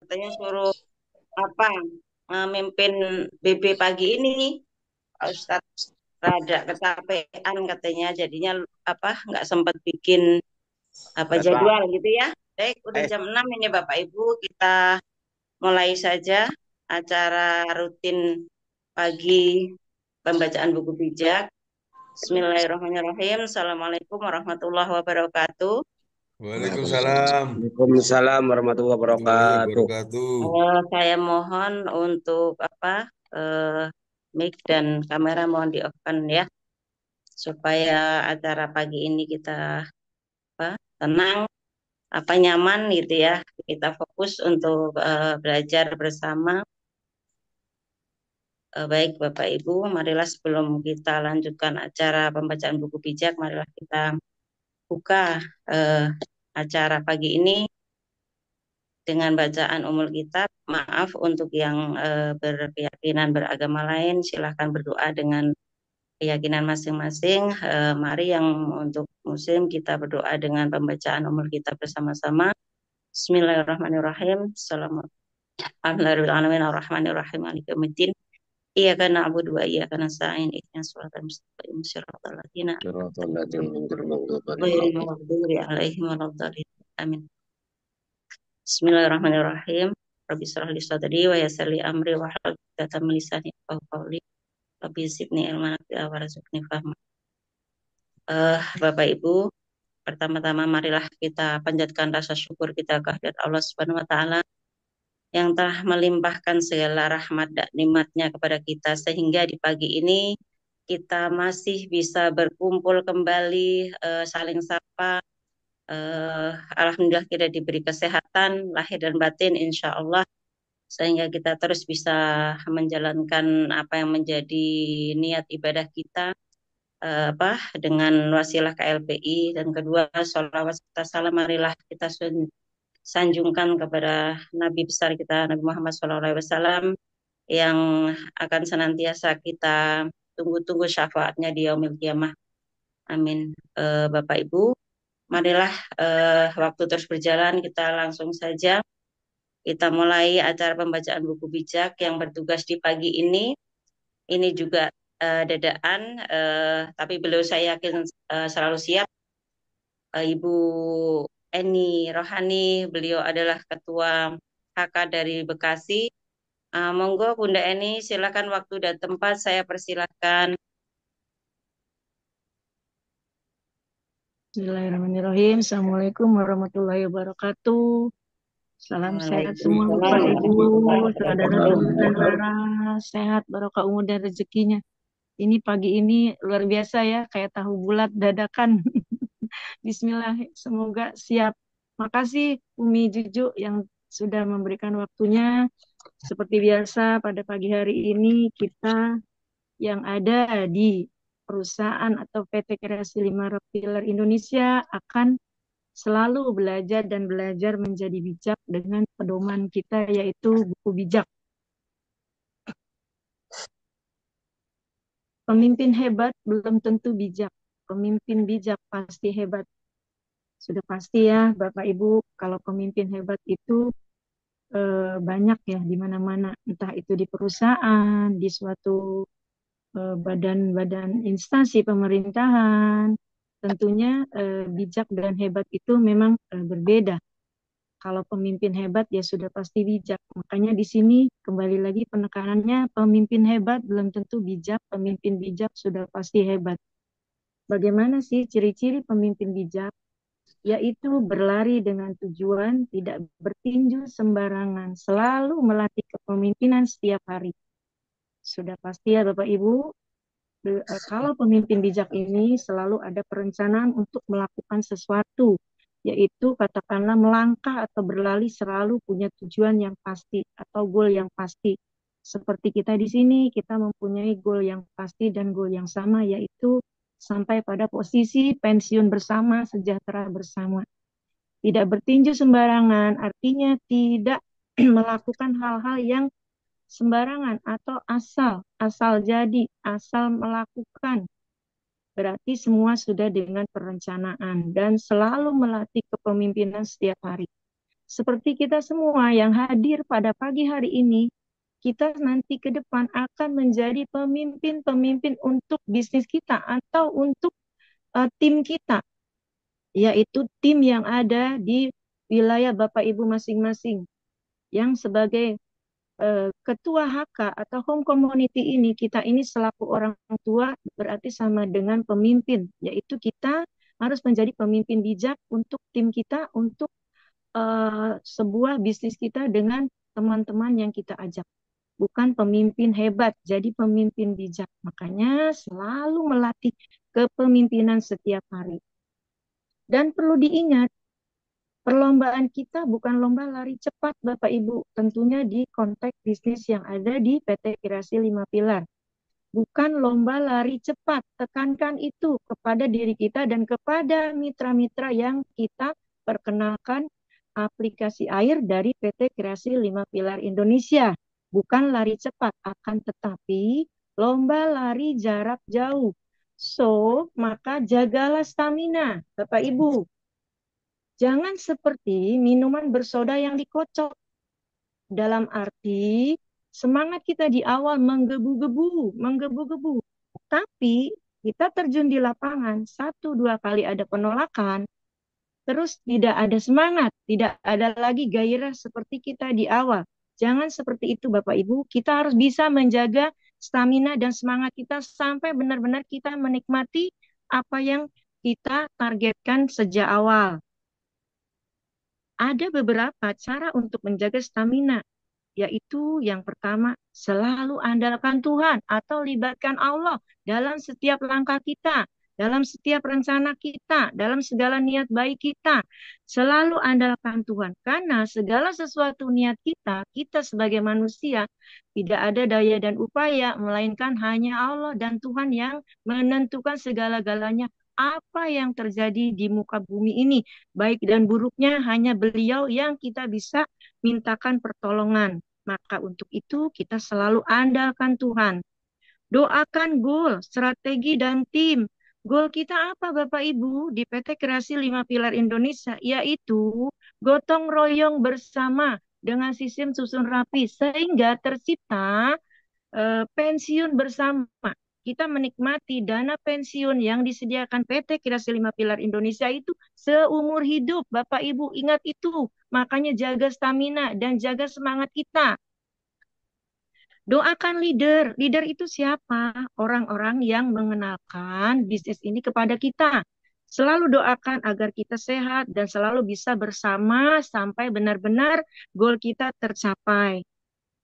katanya suruh apa memimpin BB pagi ini Pak Ustadz rada kecapean katanya jadinya apa nggak sempat bikin apa Bapak, jadwal gitu ya. Baik, udah eh, jam 6 ini Bapak Ibu, kita mulai saja acara rutin pagi pembacaan buku bijak. Bismillahirrahmanirrahim. Assalamualaikum warahmatullahi wabarakatuh. Waalaikumsalam Waalaikumsalam warahmatullahi warahmatullahi wabarakatuh. wabarakatuh. Saya mohon untuk apa mic dan kamera mohon di off-kan ya supaya acara pagi ini kita apa tenang apa nyaman gitu ya. Kita fokus untuk belajar bersama. Baik Bapak Ibu, marilah sebelum kita lanjutkan acara pembacaan buku bijak, marilah kita buka acara pagi ini dengan bacaan umul kitab. Maaf untuk yang berkeyakinan beragama lain, silahkan berdoa dengan keyakinan masing-masing. Mari yang untuk muslim kita berdoa dengan pembacaan umul kitab bersama-sama. Bismillahirrahmanirrahim. Alhamdulillahirabbil alamin arrahmanirrahim maliki yaumiddin. Iyyaka na'budu wa iyyaka nasta'in ihdinas siratal mustaqim siratal ladzina Shiratal ladzina an'amta 'alaihim ghairil maghdubi 'alaihim waladdallin. Amin. Bismillahirrahmanirrahim. Rabbi shrah li sadri wa yassir li amri wa hlul 'uqdatam min lisani yafqahu qawli. Rabbi zidni ilman warzuqni fahma. Bapak Ibu, pertama-tama marilah kita panjatkan rasa syukur kita kehadirat Allah Subhanahu wa taala yang telah melimpahkan segala rahmat dan nikmatnya kepada kita sehingga di pagi ini kita masih bisa berkumpul kembali, saling sapa. Alhamdulillah kita diberi kesehatan lahir dan batin insya Allah sehingga kita terus bisa menjalankan apa yang menjadi niat ibadah kita apa dengan wasilah KLPI. Dan kedua, sholawat serta salam marilah kita sanjungkan kepada Nabi besar kita Nabi Muhammad SAW yang akan senantiasa kita tunggu-tunggu syafaatnya di yaumil kiamah. Amin. Bapak Ibu, marilah waktu terus berjalan, kita langsung saja kita mulai acara pembacaan buku bijak yang bertugas di pagi ini. Ini juga dadaan, tapi beliau saya yakin selalu siap. Ibu Eni Rohani, beliau adalah Ketua HK dari Bekasi. Monggo Bunda Eni, silakan waktu dan tempat saya persilakan. Bismillahirrahmanirrahim. Assalamualaikum warahmatullahi wabarakatuh. Salam sehat semua Waalaikumsalam Bapak Ibu, warahmatullahi saudara wabarakatuh. dan saudara, sehat, barokah umur dan rezekinya. Ini pagi ini luar biasa ya, kayak tahu bulat dadakan. Bismillah, semoga siap. Makasih Umi Juju yang sudah memberikan waktunya. Seperti biasa pada pagi hari ini kita yang ada di perusahaan atau PT Kreasi 5 Pilar Indonesia akan selalu belajar dan belajar menjadi bijak dengan pedoman kita yaitu buku bijak. Pemimpin hebat belum tentu bijak. Pemimpin bijak pasti hebat. Sudah pasti ya Bapak Ibu, kalau pemimpin hebat itu banyak ya di mana-mana, entah itu di perusahaan, di suatu badan-badan instansi pemerintahan. Tentunya bijak dan hebat itu memang berbeda. Kalau pemimpin hebat ya sudah pasti bijak. Makanya di sini kembali lagi penekanannya pemimpin hebat belum tentu bijak, pemimpin bijak sudah pasti hebat. Bagaimana sih ciri-ciri pemimpin bijak? Yaitu berlari dengan tujuan, tidak bertinju sembarangan, selalu melatih kepemimpinan setiap hari. Sudah pasti ya Bapak Ibu, kalau pemimpin bijak ini selalu ada perencanaan untuk melakukan sesuatu, yaitu katakanlah melangkah atau berlari selalu punya tujuan yang pasti atau goal yang pasti. Seperti kita di sini, kita mempunyai goal yang pasti dan goal yang sama, yaitu sampai pada posisi pensiun bersama, sejahtera bersama. Tidak bertinju sembarangan, artinya tidak melakukan hal-hal yang sembarangan atau asal jadi, asal melakukan. Berarti semua sudah dengan perencanaan dan selalu melatih kepemimpinan setiap hari. seperti kita semua yang hadir pada pagi hari ini, kita nanti ke depan akan menjadi pemimpin-pemimpin untuk bisnis kita atau untuk tim kita, yaitu tim yang ada di wilayah Bapak Ibu masing-masing. Yang sebagai ketua HK atau home community ini, kita ini selaku orang tua berarti sama dengan pemimpin, yaitu kita harus menjadi pemimpin bijak untuk tim kita, untuk sebuah bisnis kita dengan teman-teman yang kita ajak. Bukan pemimpin hebat, jadi pemimpin bijak. Makanya selalu melatih kepemimpinan setiap hari. Dan perlu diingat, perlombaan kita bukan lomba lari cepat, Bapak Ibu. Tentunya di konteks bisnis yang ada di PT Kreasi 5 Pilar. Bukan lomba lari cepat. Tekankan itu kepada diri kita dan kepada mitra-mitra yang kita perkenalkan aplikasi air dari PT Kreasi 5 Pilar Indonesia. Bukan lari cepat, akan tetapi lomba lari jarak jauh. So, maka jagalah stamina, Bapak Ibu. Jangan seperti minuman bersoda yang dikocok. Dalam arti, semangat kita di awal menggebu-gebu. Tapi kita terjun di lapangan, 1-2 kali ada penolakan, terus tidak ada semangat, tidak ada lagi gairah seperti kita di awal. Jangan seperti itu Bapak Ibu, kita harus bisa menjaga stamina dan semangat kita sampai benar-benar kita menikmati apa yang kita targetkan sejak awal. Ada beberapa cara untuk menjaga stamina, yaitu yang pertama, selalu andalkan Tuhan atau libatkan Allah dalam setiap langkah kita, dalam setiap rencana kita, dalam segala niat baik kita. Selalu andalkan Tuhan, karena segala sesuatu niat kita, kita sebagai manusia, tidak ada daya dan upaya, melainkan hanya Allah dan Tuhan yang menentukan segala-galanya. Apa yang terjadi di muka bumi ini, baik dan buruknya hanya Beliau yang kita bisa mintakan pertolongan. Maka untuk itu kita selalu andalkan Tuhan. Doakan goal, strategi, dan tim. Goal kita apa Bapak Ibu di PT Kreasi 5 Pilar Indonesia? Yaitu gotong royong bersama dengan sistem susun rapi. Sehingga tercipta pensiun bersama. Kita menikmati dana pensiun yang disediakan PT Kreasi 5 Pilar Indonesia itu seumur hidup. Bapak Ibu ingat itu. Makanya jaga stamina dan jaga semangat kita. Doakan leader. Leader itu siapa? Orang-orang yang mengenalkan bisnis ini kepada kita. Selalu doakan agar kita sehat dan selalu bisa bersama sampai benar-benar goal kita tercapai.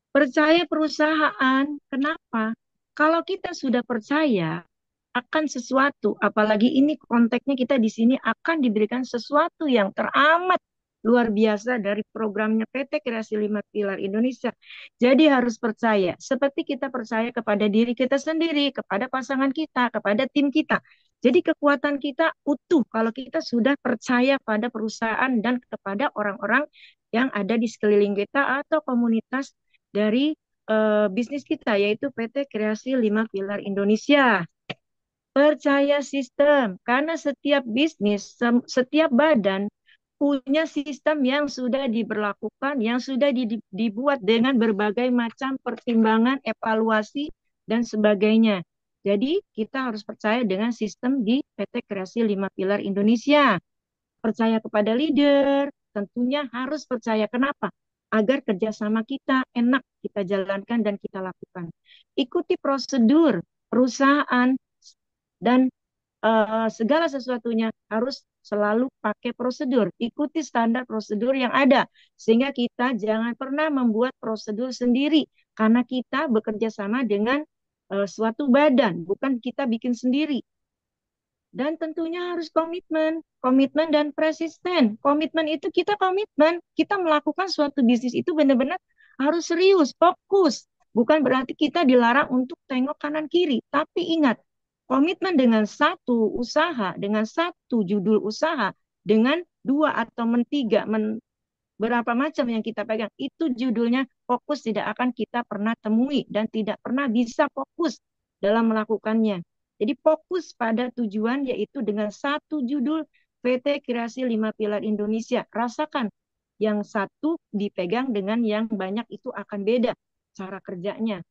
Percaya perusahaan. Kenapa? Kalau kita sudah percaya akan sesuatu, apalagi ini konteksnya kita di sini akan diberikan sesuatu yang teramat luar biasa dari programnya PT Kreasi 5 Pilar Indonesia. Jadi harus percaya, seperti kita percaya kepada diri kita sendiri, kepada pasangan kita, kepada tim kita. Jadi kekuatan kita utuh kalau kita sudah percaya pada perusahaan dan kepada orang-orang yang ada di sekeliling kita atau komunitas dari bisnis kita, yaitu PT Kreasi 5 Pilar Indonesia. Percaya sistem, karena setiap bisnis, setiap badan punya sistem yang sudah diberlakukan, yang sudah dibuat dengan berbagai macam pertimbangan, evaluasi, dan sebagainya. Jadi kita harus percaya dengan sistem di PT Kreasi 5 Pilar Indonesia. Percaya kepada leader, tentunya harus percaya. Kenapa? Agar kerjasama kita enak kita jalankan dan kita lakukan. Ikuti prosedur perusahaan dan segala sesuatunya harus selalu pakai prosedur. Ikuti standar prosedur yang ada. Sehingga kita jangan pernah membuat prosedur sendiri. Karena kita bekerja sama dengan suatu badan. Bukan kita bikin sendiri. Dan tentunya harus komitmen dan persisten. Komitmen itu kita komitmen, kita melakukan suatu bisnis itu benar-benar harus serius, fokus. Bukan berarti kita dilarang untuk tengok kanan kiri. Tapi ingat, komitmen dengan satu usaha, dengan satu judul usaha, dengan 2 atau 3, berapa macam yang kita pegang, itu judulnya fokus tidak akan kita pernah temui dan tidak pernah bisa fokus dalam melakukannya. Jadi fokus pada tujuan, yaitu dengan satu judul PT Kreasi 5 Pilar Indonesia. Rasakan Yang satu dipegang dengan yang banyak itu akan beda cara kerjanya.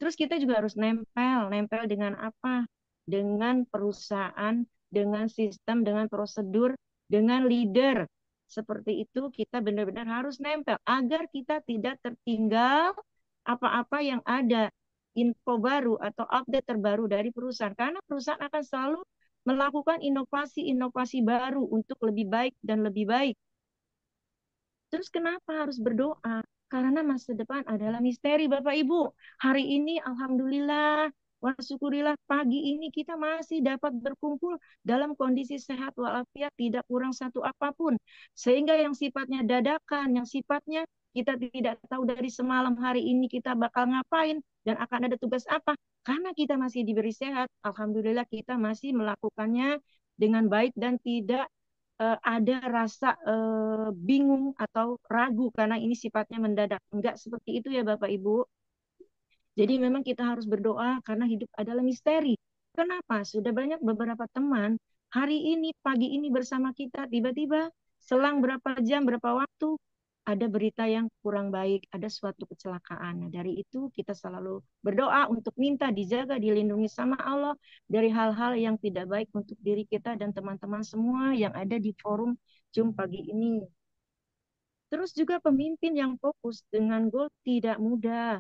Terus kita juga harus nempel dengan apa? Dengan perusahaan, dengan sistem, dengan prosedur, dengan leader. Seperti itu kita benar-benar harus nempel agar kita tidak tertinggal apa-apa yang ada, info baru atau update terbaru dari perusahaan. Karena perusahaan akan selalu melakukan inovasi-inovasi baru untuk lebih baik dan lebih baik. Terus kenapa harus berdoa? Karena masa depan adalah misteri, Bapak Ibu. Hari ini alhamdulillah, wa syukurillah, pagi ini kita masih dapat berkumpul dalam kondisi sehat walafiat, tidak kurang satu apapun. Sehingga yang sifatnya dadakan, yang sifatnya kita tidak tahu dari semalam hari ini kita bakal ngapain dan akan ada tugas apa. Karena kita masih diberi sehat, alhamdulillah kita masih melakukannya dengan baik dan tidak ada rasa bingung atau ragu karena ini sifatnya mendadak. Enggak seperti itu ya Bapak Ibu. Jadi memang kita harus berdoa karena hidup adalah misteri. Kenapa? Sudah banyak beberapa teman hari ini, pagi ini bersama kita, tiba-tiba selang berapa jam, berapa waktu, ada berita yang kurang baik, ada suatu kecelakaan. Nah, dari itu kita selalu berdoa untuk minta dijaga, dilindungi sama Allah dari hal-hal yang tidak baik untuk diri kita dan teman-teman semua yang ada di forum Zoom pagi ini. Terus juga pemimpin yang fokus dengan goal tidak mudah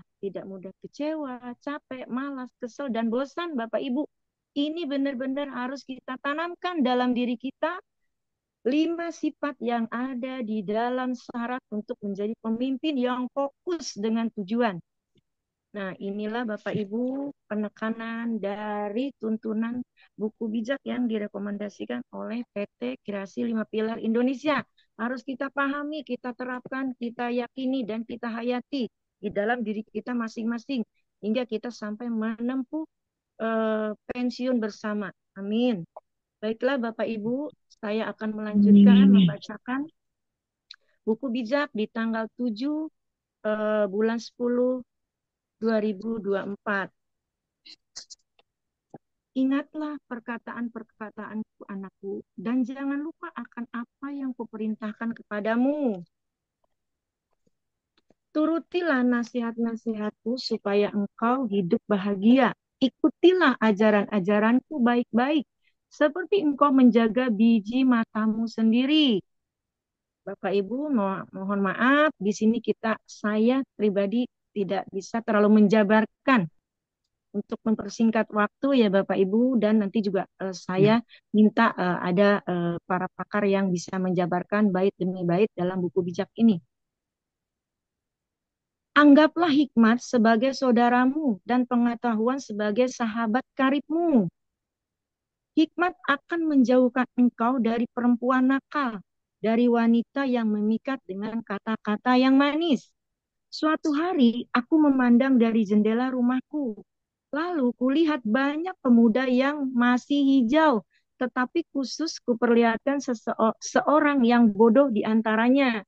kecewa, capek, malas, kesel, dan bosan Bapak Ibu. Ini benar-benar harus kita tanamkan dalam diri kita 5 sifat yang ada di dalam syarat untuk menjadi pemimpin yang fokus dengan tujuan. Nah, inilah Bapak Ibu penekanan dari tuntunan buku bijak yang direkomendasikan oleh PT Kreasi 5 Pilar Indonesia. Harus kita pahami, kita terapkan, kita yakini, dan kita hayati di dalam diri kita masing-masing. Hingga kita sampai menempuh pensiun bersama. Amin. Baiklah Bapak Ibu, saya akan melanjutkan membacakan buku bijak di tanggal 7 bulan 10 2024. Ingatlah perkataan-perkataanku anakku, dan jangan lupa akan apa yang kuperintahkan kepadamu. Turutilah nasihat-nasihatku supaya engkau hidup bahagia. Ikutilah ajaran-ajaranku baik-baik, seperti engkau menjaga biji matamu sendiri. Bapak Ibu, mohon maaf, di sini saya pribadi tidak bisa terlalu menjabarkan untuk mempersingkat waktu ya Bapak Ibu, dan nanti juga saya minta ada para pakar yang bisa menjabarkan bait demi bait dalam buku bijak ini. Anggaplah hikmat sebagai saudaramu dan pengetahuan sebagai sahabat karibmu. Hikmat akan menjauhkan engkau dari perempuan nakal, dari wanita yang memikat dengan kata-kata yang manis. Suatu hari aku memandang dari jendela rumahku. Lalu kulihat banyak pemuda yang masih hijau, tetapi khusus kuperlihatkan seorang yang bodoh di antaranya.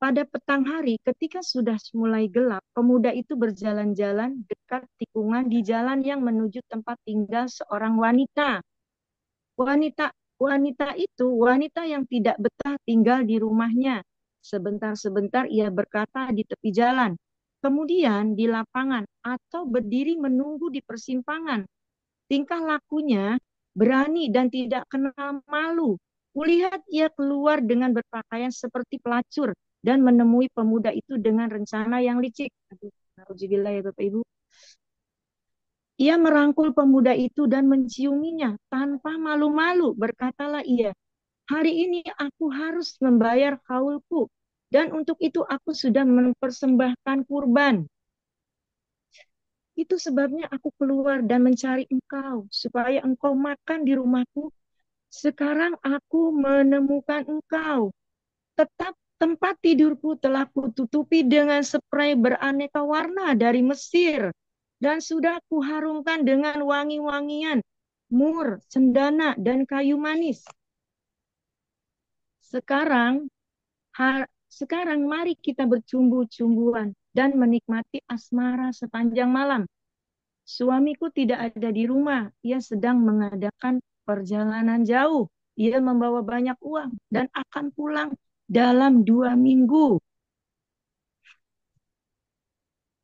Pada petang hari, ketika sudah mulai gelap, pemuda itu berjalan-jalan dekat tikungan di jalan yang menuju tempat tinggal seorang wanita. Wanita itu wanita yang tidak betah tinggal di rumahnya. Sebentar-sebentar ia berkata di tepi jalan, kemudian di lapangan atau berdiri menunggu di persimpangan. Tingkah lakunya berani dan tidak kenal malu. Kulihat ia keluar dengan berpakaian seperti pelacur dan menemui pemuda itu dengan rencana yang licik. Alhamdulillah ya Bapak Ibu. Ia merangkul pemuda itu dan menciuminya tanpa malu-malu. Berkatalah ia, hari ini aku harus membayar haulku, dan untuk itu aku sudah mempersembahkan kurban. Itu sebabnya aku keluar dan mencari engkau, supaya engkau makan di rumahku. Sekarang aku menemukan engkau. Tetap tempat tidurku telah kututupi dengan spray beraneka warna dari Mesir, dan sudah kuharumkan dengan wangi-wangian, mur, cendana, dan kayu manis. Sekarang mari kita bercumbu-cumbuan dan menikmati asmara sepanjang malam. Suamiku tidak ada di rumah, ia sedang mengadakan perjalanan jauh. ia membawa banyak uang dan akan pulang dalam 2 minggu.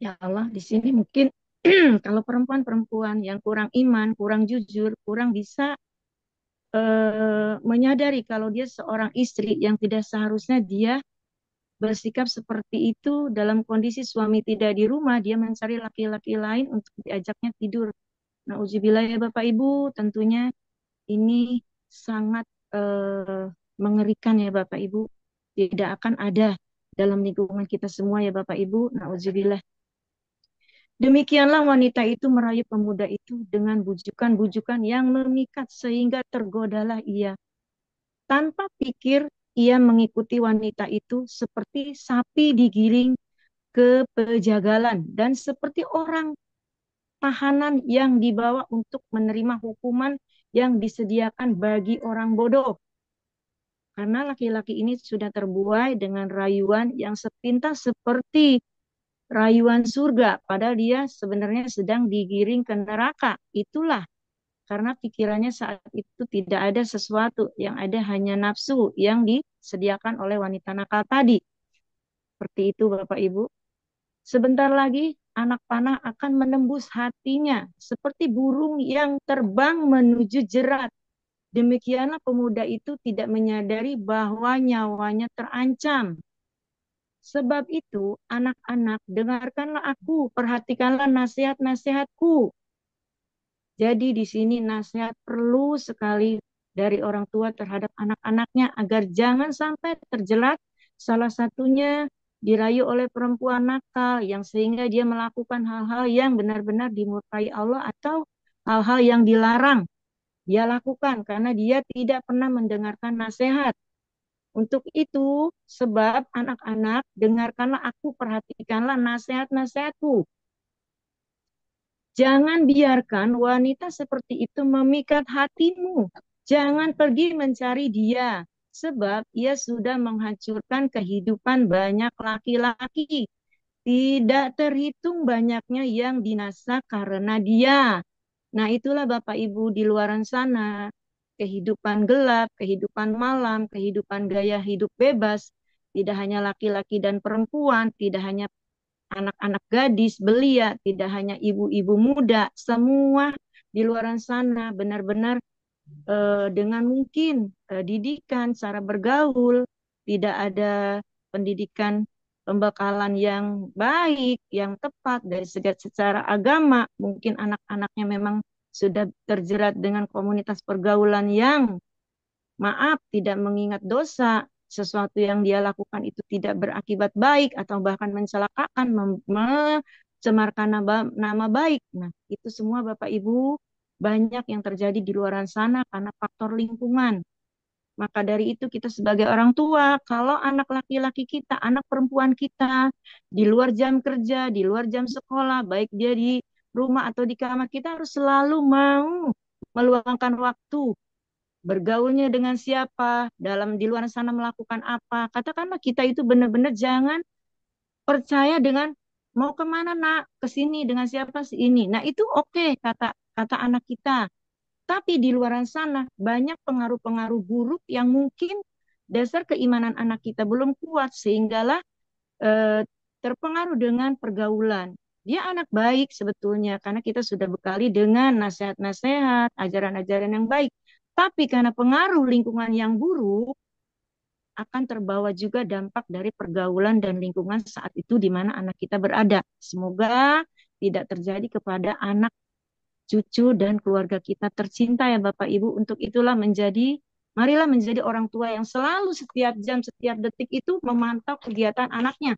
Ya Allah, di sini mungkin kalau perempuan-perempuan yang kurang iman, kurang jujur, kurang bisa menyadari kalau dia seorang istri yang tidak seharusnya dia bersikap seperti itu dalam kondisi suami tidak di rumah, dia mencari laki-laki lain untuk diajaknya tidur. Nauzubillah ya Bapak Ibu, tentunya ini sangat mengerikan ya Bapak Ibu. Tidak akan ada dalam lingkungan kita semua ya Bapak Ibu. Nauzubillah. Demikianlah wanita itu merayu pemuda itu dengan bujukan-bujukan yang memikat sehingga tergodalah ia. Tanpa pikir ia mengikuti wanita itu seperti sapi digiring ke pejagalan dan seperti orang tahanan yang dibawa untuk menerima hukuman yang disediakan bagi orang bodoh. Karena laki-laki ini sudah terbuai dengan rayuan yang sepintas seperti rayuan surga, padahal dia sebenarnya sedang digiring ke neraka. Itulah karena pikirannya saat itu tidak ada sesuatu, yang ada hanya nafsu yang disediakan oleh wanita nakal tadi. Seperti itu Bapak Ibu. Sebentar lagi anak panah akan menembus hatinya seperti burung yang terbang menuju jerat. Demikianlah pemuda itu tidak menyadari bahwa nyawanya terancam. Sebab itu, anak-anak, dengarkanlah aku, perhatikanlah nasihat-nasihatku. Jadi di sini nasihat perlu sekali dari orang tua terhadap anak-anaknya agar jangan sampai terjerat, salah satunya dirayu oleh perempuan nakal yang sehingga dia melakukan hal-hal yang benar-benar dimurkai Allah atau hal-hal yang dilarang dia lakukan karena dia tidak pernah mendengarkan nasihat. Untuk itu, sebab anak-anak, dengarkanlah aku, perhatikanlah nasihat-nasihatku. Jangan biarkan wanita seperti itu memikat hatimu. Jangan pergi mencari dia, sebab ia sudah menghancurkan kehidupan banyak laki-laki. Tidak terhitung banyaknya yang binasa karena dia. Nah, itulah Bapak Ibu di luaran sana. Kehidupan gelap, kehidupan malam, kehidupan gaya hidup bebas. Tidak hanya laki-laki dan perempuan, tidak hanya anak-anak gadis, belia, tidak hanya ibu-ibu muda, semua di luaran sana benar-benar dengan mungkin didikan, cara bergaul, tidak ada pendidikan pembekalan yang baik, yang tepat dari secara agama. Mungkin anak-anaknya memang sudah terjerat dengan komunitas pergaulan yang maaf tidak mengingat dosa, sesuatu yang dia lakukan itu tidak berakibat baik atau bahkan mencelakakan, mencemarkan nama baik. Nah, itu semua Bapak Ibu banyak yang terjadi di luar sana karena faktor lingkungan. Maka dari itu kita sebagai orang tua, kalau anak laki-laki kita, anak perempuan kita, di luar jam kerja, di luar jam sekolah, baik dia di rumah atau di kamar, kita harus selalu mau meluangkan waktu bergaulnya dengan siapa, dalam di luar sana melakukan apa. Katakanlah kita itu benar-benar jangan percaya dengan mau kemana nak, ke sini dengan siapa sih ini. Nah itu oke, kata kata anak kita. Tapi di luar sana banyak pengaruh-pengaruh buruk yang mungkin dasar keimanan anak kita belum kuat sehinggalah eh, terpengaruh dengan pergaulan. Dia anak baik sebetulnya karena kita sudah bekali dengan nasihat-nasihat, ajaran-ajaran yang baik. Tapi karena pengaruh lingkungan yang buruk, akan terbawa juga dampak dari pergaulan dan lingkungan saat itu di mana anak kita berada. Semoga tidak terjadi kepada anak, cucu, dan keluarga kita tercinta ya Bapak Ibu. Untuk itulah marilah menjadi orang tua yang selalu setiap jam, setiap detik itu memantau kegiatan anaknya.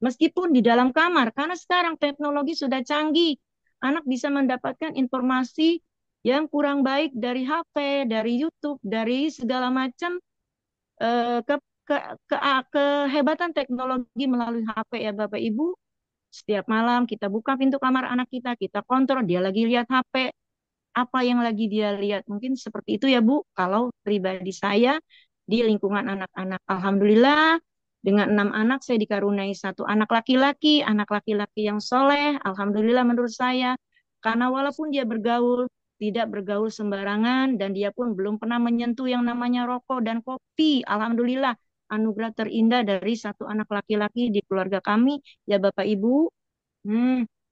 Meskipun di dalam kamar, karena sekarang teknologi sudah canggih. Anak bisa mendapatkan informasi yang kurang baik dari HP, dari YouTube, dari segala macam ke, ke, kehebatan teknologi melalui HP ya Bapak Ibu. Setiap malam kita buka pintu kamar anak kita kontrol dia lagi lihat HP, apa yang lagi dia lihat. Mungkin seperti itu ya Bu, kalau pribadi saya di lingkungan anak-anak. Alhamdulillah, dengan 6 anak saya dikaruniai 1 anak laki-laki yang soleh. Alhamdulillah menurut saya, karena walaupun dia bergaul tidak bergaul sembarangan, dan dia pun belum pernah menyentuh yang namanya rokok dan kopi. Alhamdulillah, anugerah terindah dari satu anak laki-laki di keluarga kami, ya Bapak Ibu.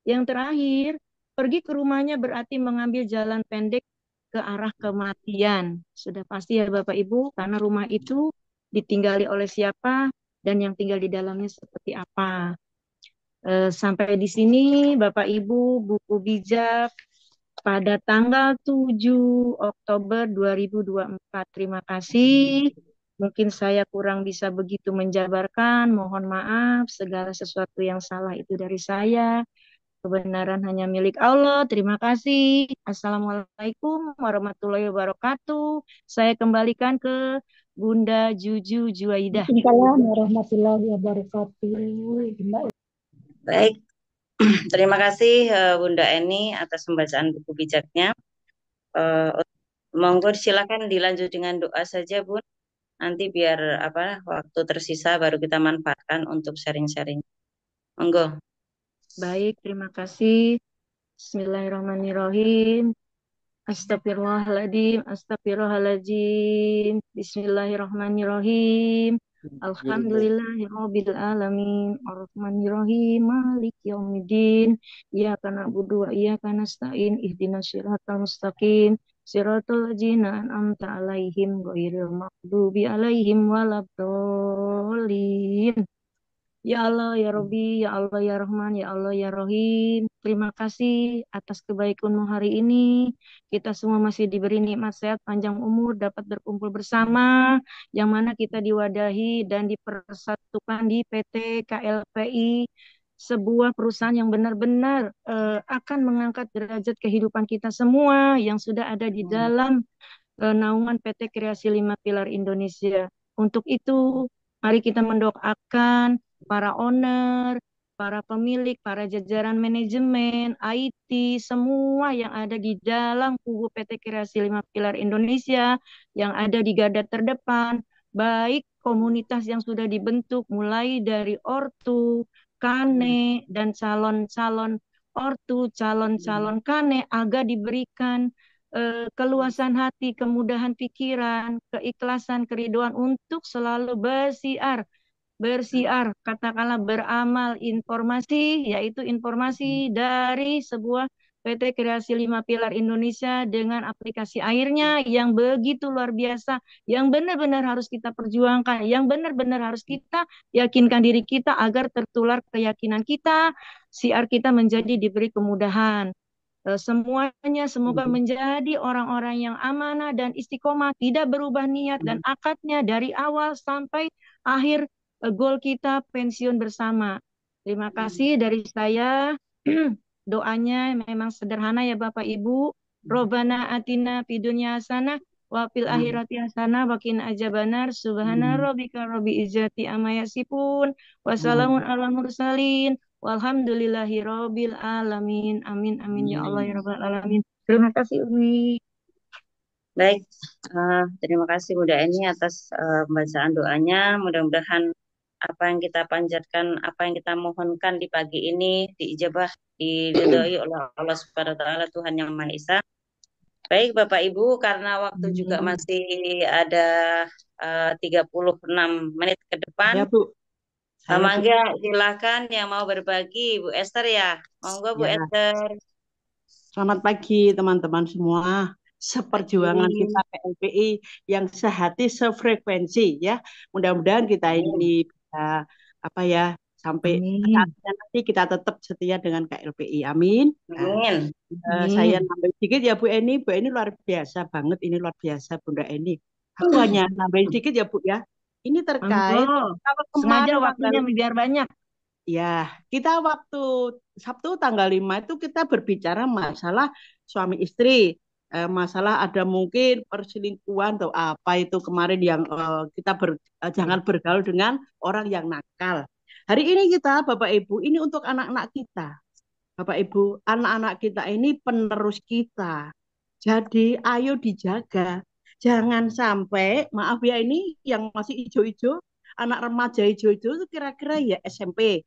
Yang terakhir, pergi ke rumahnya berarti mengambil jalan pendek ke arah kematian. Sudah pasti ya Bapak Ibu, karena rumah itu ditinggali oleh siapa dan yang tinggal di dalamnya seperti apa. Sampai di sini Bapak Ibu, buku bijak pada tanggal 7 Oktober 2024. Terima kasih. Mungkin saya kurang bisa begitu menjabarkan. Mohon maaf, segala sesuatu yang salah itu dari saya. Kebenaran hanya milik Allah. Terima kasih. Assalamualaikum warahmatullahi wabarakatuh. Saya kembalikan ke Bunda Juju Juwaidah. Waalaikumsalam warahmatullahi wabarakatuh. Baik, terima kasih Bunda Eni atas pembacaan buku bijaknya. Monggo silakan dilanjut dengan doa saja, Bun. Nanti biar waktu tersisa baru kita manfaatkan untuk sharing-sharing. Monggo. Baik, terima kasih. Bismillahirrahmanirrahim. Astagfirullahaladzim, astagfirullahaladzim. Bismillahirrahmanirrahim. Alhamdulillahirabbil alamin. Arrahmanirrahim. Maliki yaumiddin. Iyyaka na'budu wa iyyaka nasta'in. Ihdinas siratal mustaqim. Siratal ladzina an'amta 'alaihim ghairil maghdubi alaihim waladdallin. Ya Allah, ya Rabbi, ya Allah, ya Rahman, ya Allah, ya Rahim. Terima kasih atas kebaikan-Mu hari ini. Kita semua masih diberi nikmat sehat panjang umur, dapat berkumpul bersama, yang mana kita diwadahi dan dipersatukan di PT KLPI, sebuah perusahaan yang benar-benar akan mengangkat derajat kehidupan kita semua yang sudah ada di dalam naungan PT Kreasi 5 Pilar Indonesia. Untuk itu, mari kita mendoakan para owner, para pemilik, para jajaran manajemen, IT, semua yang ada di dalam kubu PT Kreasi 5 Pilar Indonesia, yang ada di garda terdepan, baik komunitas yang sudah dibentuk, mulai dari ortu, kane, dan calon-calon ortu, calon-calon kane, agar diberikan keluasan hati, kemudahan pikiran, keikhlasan, keriduan untuk selalu bersiar, katakanlah beramal informasi, yaitu informasi dari sebuah PT Kreasi 5 Pilar Indonesia dengan aplikasi airnya yang begitu luar biasa, yang benar-benar harus kita perjuangkan, yang benar-benar harus kita yakinkan diri kita agar tertular keyakinan kita, siar kita menjadi diberi kemudahan. Semuanya semoga menjadi orang-orang yang amanah dan istiqomah, tidak berubah niat dan akadnya dari awal sampai akhir goal kita pensiun bersama. Terima kasih dari saya. Doanya memang sederhana ya Bapak Ibu. Robbana atina fid dunya hasanah wa fil akhirati hasanah wa qina adzabannar. Subhana rabbika rabbil izzati amma yasifun. Wassalamun ala mursalin. Walhamdulillahirabbil alamin. Amin amin ya Allah ya rabbal alamin. Terima kasih Umi. Baik, terima kasih Bunda Eni atas pembacaan doanya. Mudah-mudahan apa yang kita panjatkan, apa yang kita mohonkan di pagi ini diijabah, diridhoi oleh Allah Subhanahu wa taala, Tuhan yang Maha Esa. Baik Bapak Ibu, karena waktu juga masih ada 36 menit ke depan. Ya, Bu. Mangga silakan yang mau berbagi, Bu Esther ya. Monggo Bu Ya. Esther. Selamat pagi teman-teman semua. Seperjuangan kita KLPI yang sehati, sefrekuensi ya. Mudah-mudahan kita ini bisa sampai saatnya nanti kita tetap setia dengan KLPI. Amin. Amin. Saya nambahin sedikit ya Bu Eni. Bu Eni luar biasa banget. Ini luar biasa Bunda Eni. Aku hanya nambahin sedikit ya Bu ya. Ini terkait kalau Sengaja kemarin waktunya biar banyak. ya, kita waktu Sabtu tanggal 5 itu kita berbicara masalah suami istri. Masalah ada mungkin perselingkuhan atau apa itu kemarin yang kita jangan bergaul dengan orang yang nakal. Hari ini kita Bapak Ibu, ini untuk anak-anak kita. Bapak Ibu, anak-anak kita ini penerus kita. Jadi ayo dijaga. Jangan sampai, maaf ya ini yang masih hijau-hijau, anak remaja hijau-hijau itu kira-kira ya SMP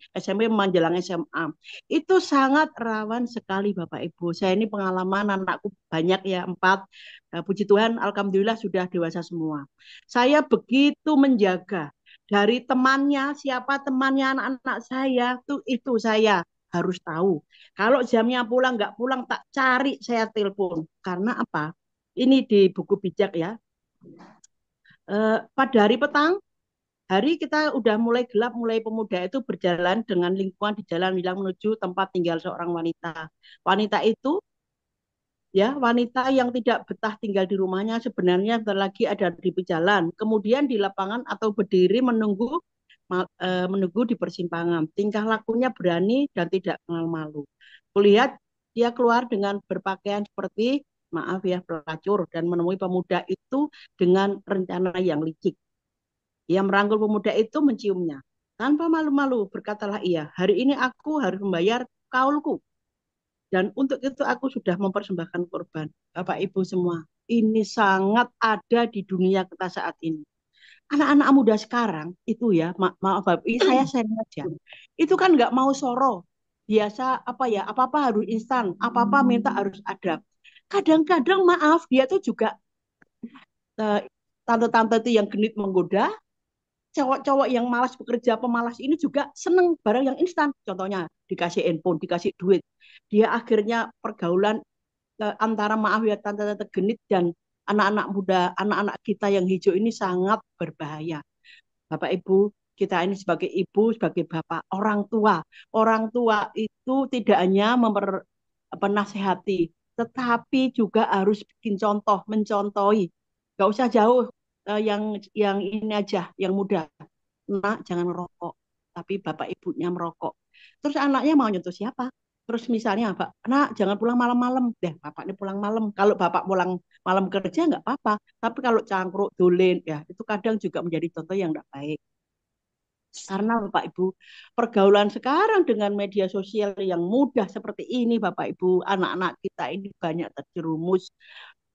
menjelang SMA. Itu sangat rawan sekali Bapak Ibu. Saya ini pengalaman anakku banyak ya, 4. Puji Tuhan, Alhamdulillah sudah dewasa semua. Saya begitu menjaga dari temannya, siapa temannya anak-anak saya, tuh itu saya harus tahu. Kalau jamnya pulang, nggak pulang, tak cari, saya telepon. Karena apa? Ini di buku bijak ya. Pada hari petang, hari kita udah mulai gelap, mulai pemuda itu berjalan dengan lingkungan di jalan yang menuju tempat tinggal seorang wanita. Wanita itu ya, wanita yang tidak betah tinggal di rumahnya sebenarnya lagi ada di jalan, kemudian di lapangan atau berdiri menunggu di persimpangan. Tingkah lakunya berani dan tidak kenal malu. Kulihat dia keluar dengan berpakaian seperti maaf ya pelacur dan menemui pemuda itu dengan rencana yang licik. Ia merangkul pemuda itu menciumnya. Tanpa malu-malu berkatalah ia, hari ini aku harus membayar kaulku. Dan untuk itu aku sudah mempersembahkan korban. Bapak Ibu semua, ini sangat ada di dunia kita saat ini. Anak-anak muda sekarang itu ya, maaf Bapak, ini saya sharing aja. Itu kan nggak mau soro. Biasa apa ya, apa-apa harus instan, apa-apa minta harus ada. Kadang-kadang maaf, dia tuh juga eh, tante-tante itu yang genit menggoda, cowok-cowok yang malas bekerja, pemalas ini juga seneng barang yang instan. Contohnya dikasih handphone, dikasih duit. Dia akhirnya pergaulan antara maaf ya tante-tante genit dan anak-anak muda, anak-anak kita yang hijau ini sangat berbahaya. Bapak Ibu, kita ini sebagai ibu, sebagai bapak, orang tua itu tidak hanya menasehati, tetapi juga harus bikin contoh, mencontohi. Gak usah jauh yang ini aja, yang muda. Nak, jangan merokok. Tapi bapak ibunya merokok. Terus anaknya mau nyentuh siapa? Terus misalnya, nak jangan pulang malam-malam. Deh, bapak ini pulang malam. Kalau bapak pulang malam kerja nggak apa-apa. Tapi kalau cangkruk, dolen, ya itu kadang juga menjadi contoh yang nggak baik. Karena Bapak Ibu, pergaulan sekarang dengan media sosial yang mudah seperti ini, Bapak Ibu, anak-anak kita ini banyak terjerumus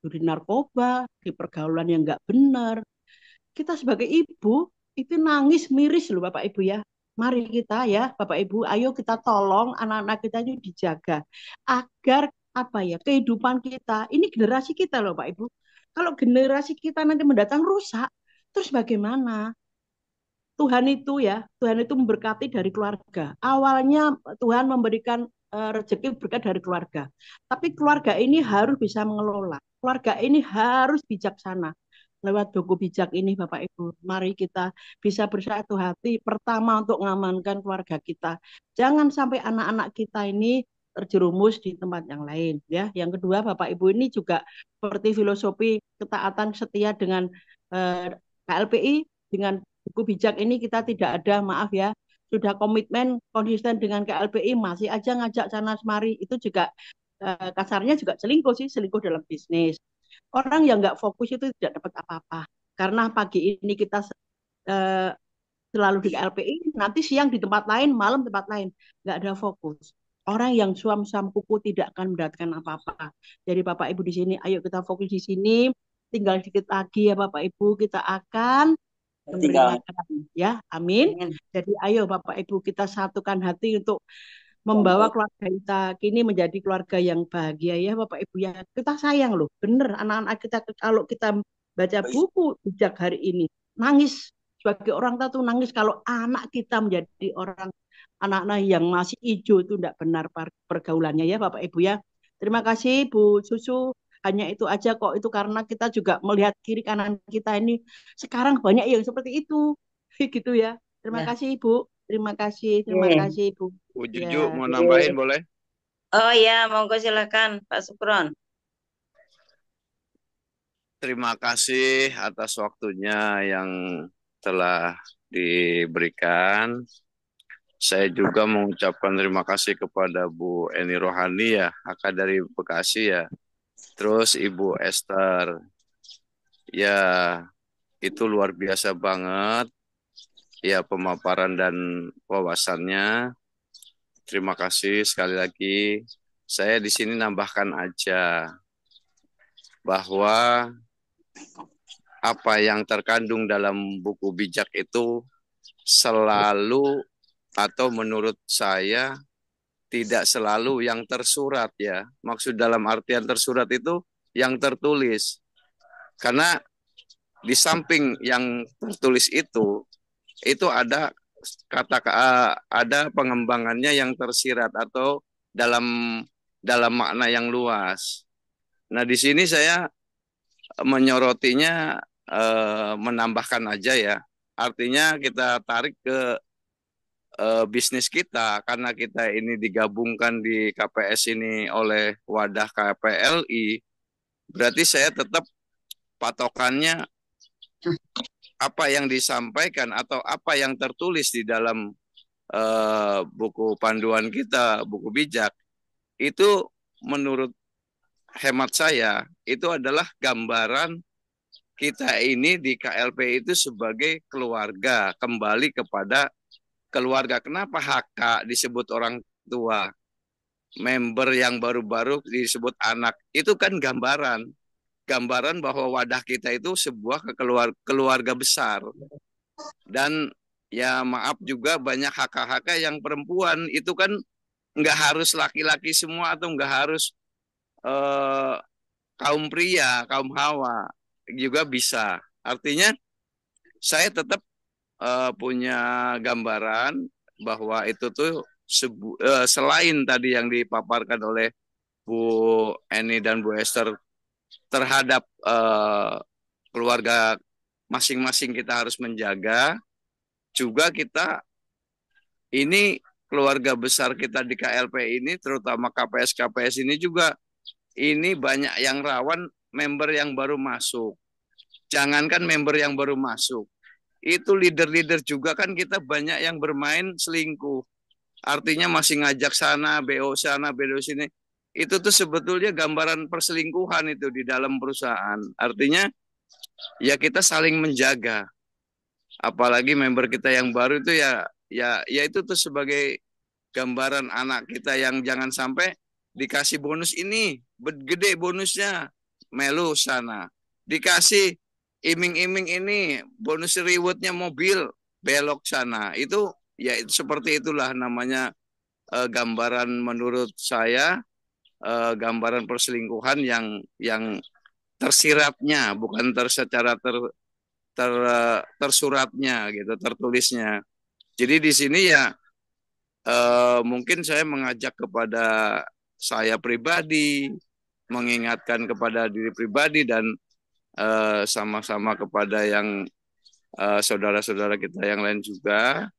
di narkoba, di pergaulan yang nggak benar. Kita sebagai ibu itu nangis miris loh Bapak Ibu ya. Mari kita ya Bapak Ibu, ayo kita tolong anak-anak kita itu dijaga agar apa ya kehidupan kita ini generasi kita loh Pak Ibu. Kalau generasi kita nanti mendatang rusak, terus bagaimana? Tuhan itu memberkati dari keluarga. Awalnya Tuhan memberikan rezeki berkat dari keluarga. Tapi keluarga ini harus bisa mengelola. Keluarga ini harus bijaksana. Lewat buku bijak ini Bapak Ibu, mari kita bisa bersatu hati pertama untuk mengamankan keluarga kita. Jangan sampai anak-anak kita ini terjerumus di tempat yang lain ya. Yang kedua Bapak Ibu ini juga seperti filosofi ketaatan setia dengan KLPI dengan buku bijak ini kita tidak ada maaf ya sudah komitmen konsisten dengan KLPI masih aja ngajak sana semari itu juga kasarnya juga selingkuh sih selingkuh dalam bisnis. Orang yang nggak fokus itu tidak dapat apa-apa. Karena pagi ini kita selalu di LPI, nanti siang di tempat lain, malam tempat lain. Nggak ada fokus. Orang yang suam-suam kuku tidak akan mendapatkan apa-apa. Jadi Bapak Ibu di sini, ayo kita fokus di sini. Tinggal sedikit lagi ya Bapak Ibu, kita akan menerima ya, amin. Jadi ayo Bapak Ibu kita satukan hati untuk membawa keluarga kita kini menjadi keluarga yang bahagia ya Bapak Ibu ya. Kita sayang loh, bener anak-anak kita kalau kita baca buku bijak hari ini nangis sebagai orang tua tuh nangis kalau anak kita menjadi orang anak-anak yang masih hijau itu tidak benar pergaulannya ya Bapak Ibu ya. Terima kasih Bu Susu. Hanya itu aja kok itu karena kita juga melihat kiri kanan kita ini sekarang banyak yang seperti itu gitu ya. Terima kasih Ibu. Terima kasih Ibu. Bu Juju Ya. mau nambahin boleh? Oh ya, monggo silakan Pak Supron. Terima kasih atas waktunya yang telah diberikan. Saya juga mengucapkan terima kasih kepada Bu Eni Rohani ya, kakak dari Bekasi ya. Terus Ibu Esther. Ya, itu luar biasa banget. Ya, pemaparan dan wawasannya. Terima kasih sekali lagi. Saya di sini nambahkan aja bahwa apa yang terkandung dalam buku bijak itu selalu atau menurut saya tidak selalu yang tersurat ya. Maksud dalam artian tersurat itu yang tertulis. Karena di samping yang tertulis itu ada pengembangannya yang tersirat atau dalam dalam makna yang luas. Nah, di sini saya menyorotinya menambahkan aja ya. Artinya kita tarik ke bisnis kita karena kita ini digabungkan di KPS ini oleh wadah KPLI. Berarti saya tetap patokannya apa yang disampaikan atau apa yang tertulis di dalam buku panduan kita, buku bijak, itu menurut hemat saya itu adalah gambaran kita ini di KLP itu sebagai keluarga, kembali kepada keluarga. Kenapa HK disebut orang tua? Member yang baru-baru disebut anak. Itu kan gambaran bahwa wadah kita itu sebuah keluarga besar. Dan ya maaf juga banyak HK-HK yang perempuan itu kan nggak harus laki-laki semua atau nggak harus kaum pria, kaum hawa juga bisa. Artinya saya tetap punya gambaran bahwa itu tuh selain tadi yang dipaparkan oleh Bu Eni dan Bu Esther terhadap keluarga masing-masing kita harus menjaga, juga kita ini keluarga besar kita di KLP ini, terutama KPS-KPS ini juga ini banyak yang rawan member yang baru masuk. Jangankan member yang baru masuk, itu leader-leader juga kan kita banyak yang bermain selingkuh. Artinya masih ngajak sana, BO sana, BO sini. Itu tuh sebetulnya gambaran perselingkuhan itu di dalam perusahaan. Artinya ya kita saling menjaga. Apalagi member kita yang baru itu ya itu tuh sebagai gambaran anak kita yang jangan sampai dikasih bonus ini, gede bonusnya, melu sana. Dikasih iming-iming ini, bonus rewardnya mobil, belok sana. Itu ya itu seperti itulah namanya gambaran menurut saya gambaran perselingkuhan yang tersiratnya, bukan secara tersuratnya gitu, tertulisnya. Jadi di sini ya mungkin saya mengajak kepada saya pribadi, mengingatkan kepada diri pribadi dan sama-sama kepada yang saudara-saudara kita yang lain juga.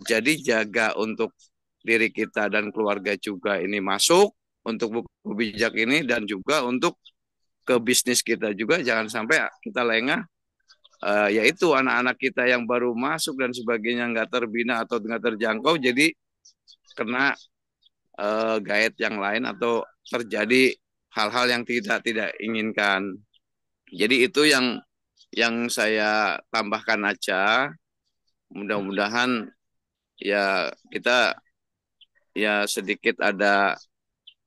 Jadi jaga untuk diri kita dan keluarga juga ini masuk untuk buku bijak ini, dan juga untuk ke bisnis kita juga jangan sampai kita lengah. Yaitu anak-anak kita yang baru masuk dan sebagainya nggak terbina atau nggak terjangkau, jadi kena gaet yang lain atau terjadi hal-hal yang tidak inginkan. Jadi itu yang saya tambahkan aja. Mudah-mudahan ya kita ya sedikit ada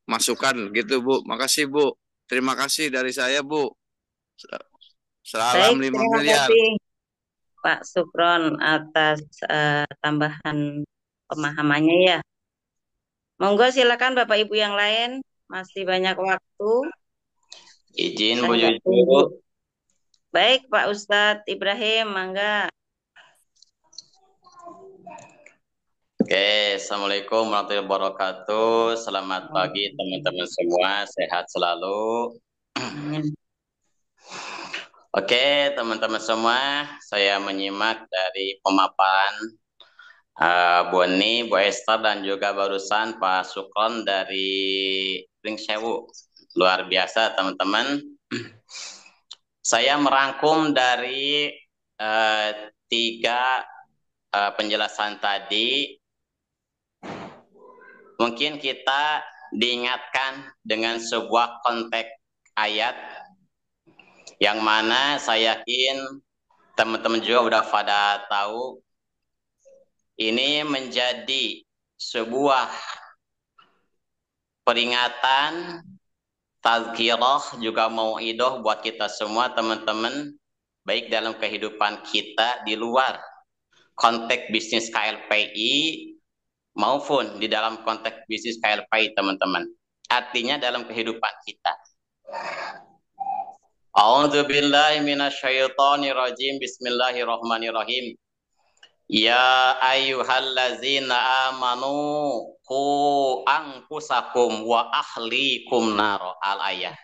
masukan gitu Bu. Makasih Bu. Terima kasih dari saya Bu. Salam Baik, 5 terima miliar. kasih Pak Sukron atas tambahan pemahamannya ya. Monggo silakan Bapak Ibu yang lain, masih banyak waktu. Izin Bu Saya Juju. tunggu. Baik Pak Ustadz Ibrahim, mangga. Oke, Assalamualaikum warahmatullahi wabarakatuh. Selamat pagi teman-teman semua, sehat selalu. Oke, teman-teman semua, saya menyimak dari pemaparan Bu Eni, Bu Esther, dan juga barusan Pak Sukron dari Ring Sewu. Luar biasa, teman-teman. Saya merangkum dari 3 penjelasan tadi. Mungkin kita diingatkan dengan sebuah konteks ayat yang mana saya yakin teman-teman juga udah pada tahu ini menjadi sebuah peringatan, tazkirah, juga mau'idah buat kita semua teman-teman, baik dalam kehidupan kita di luar konteks bisnis KLPI maupun di dalam konteks bisnis KLPI, teman-teman. Artinya dalam kehidupan kita. A'udzubillahi minasyaitonirrajim. Bismillahirrahmanirrahim. Ya ayyuhallazina amanu qu anfusakum wa ahlikum naro. Al-ayah.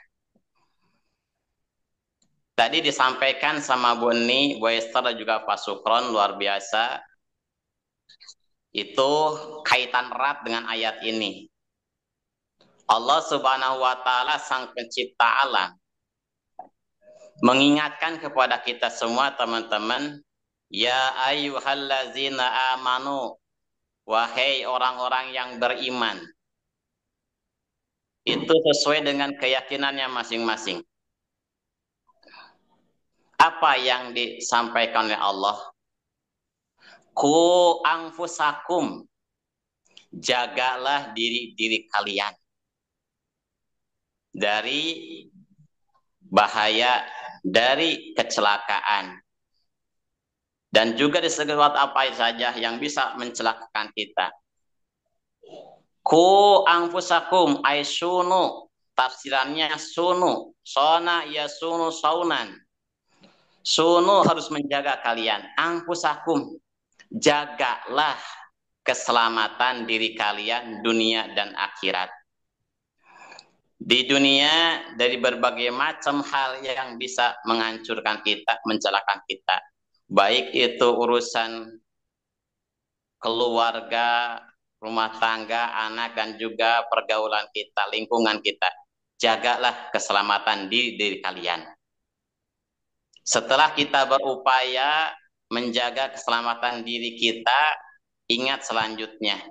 Tadi disampaikan sama Bu Eni, Bu Esther dan juga Pak Sukron, luar biasa. Itu kaitan erat dengan ayat ini. Allah Subhanahu wa Ta'ala, Sang Pencipta alam, mengingatkan kepada kita semua, teman-teman, ya ayyuhallazina amanu, wahai orang-orang yang beriman. Itu sesuai dengan keyakinannya masing-masing. Apa yang disampaikan oleh Allah? Ku anfusakum, jagalah diri kalian dari bahaya, dari kecelakaan, dan juga di segala apa saja yang bisa mencelakakan kita. Ku anfusakum ay sunu, tafsirannya sunu, sona ya sunu saunan. Sunu harus menjaga kalian, anfusakum, jagalah keselamatan diri kalian dunia dan akhirat. Di dunia dari berbagai macam hal yang bisa menghancurkan kita, mencelakakan kita. Baik itu urusan keluarga, rumah tangga, anak, dan juga pergaulan kita, lingkungan kita. Jagalah keselamatan diri kalian. Setelah kita berupaya menjaga keselamatan diri kita, ingat selanjutnya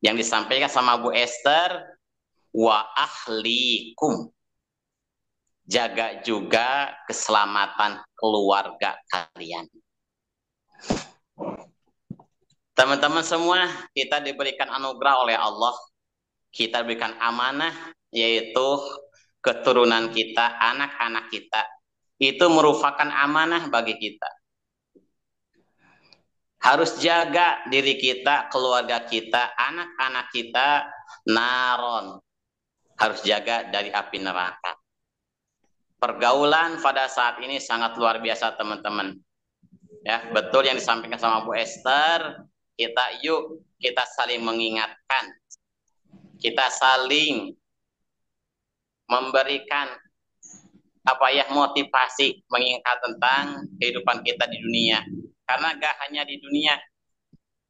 yang disampaikan sama Bu Esther, wa ahlikum, jaga juga keselamatan keluarga kalian. Teman-teman semua, kita diberikan anugerah oleh Allah, kita diberikan amanah, yaitu keturunan kita, anak-anak kita. Itu merupakan amanah bagi kita. Harus jaga diri kita, keluarga kita, anak-anak kita, naron. Harus jaga dari api neraka. Pergaulan pada saat ini sangat luar biasa, teman-teman. Ya, betul yang disampaikan sama Bu Esther. Kita saling mengingatkan. Kita saling memberikan motivasi, mengingat tentang kehidupan kita di dunia. Karena gak hanya di dunia,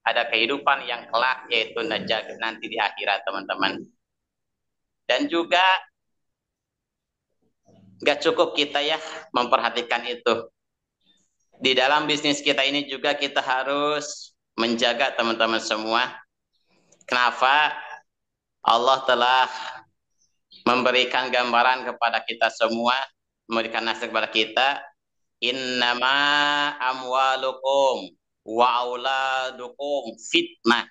ada kehidupan yang kelak, yaitu nanti di akhirat, teman-teman. Dan juga gak cukup kita ya memperhatikan itu. Di dalam bisnis kita ini juga kita harus menjaga, teman-teman semua. Kenapa? Allah telah memberikan gambaran kepada kita semua, memberikan nasihat kepada kita, innama amwalukum wa auladukum fitnah.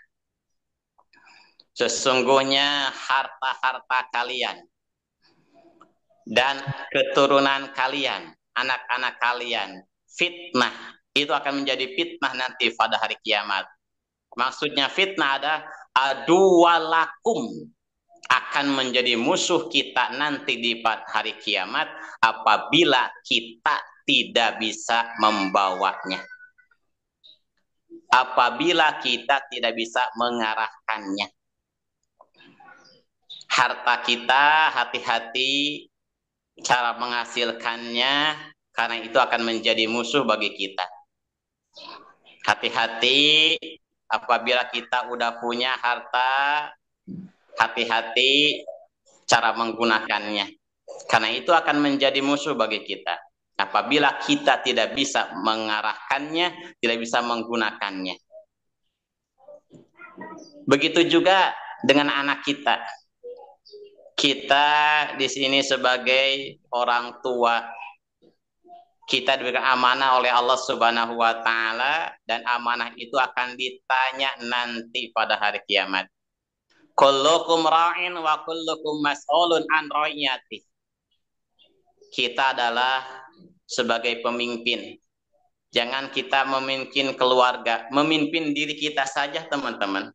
Sesungguhnya harta-harta kalian dan keturunan kalian, anak-anak kalian, fitnah. Itu akan menjadi fitnah nanti pada hari kiamat. Maksudnya fitnah ada aduwalakum, akan menjadi musuh kita nanti di hari kiamat apabila kita tidak bisa membawanya. Apabila kita tidak bisa mengarahkannya. Harta kita, hati-hati cara menghasilkannya, karena itu akan menjadi musuh bagi kita. Hati-hati apabila kita udah punya harta, hati-hati cara menggunakannya. Karena itu akan menjadi musuh bagi kita. Apabila kita tidak bisa mengarahkannya, tidak bisa menggunakannya. Begitu juga dengan anak kita. Kita di sini sebagai orang tua, kita diberikan amanah oleh Allah Subhanahu wa Ta'ala, dan amanah itu akan ditanya nanti pada hari kiamat. Kullukum ra'in wa kullukum mas'ulun an ra'iyati. Kita adalah sebagai pemimpin. Jangan kita memimpin keluarga, memimpin diri kita saja teman-teman.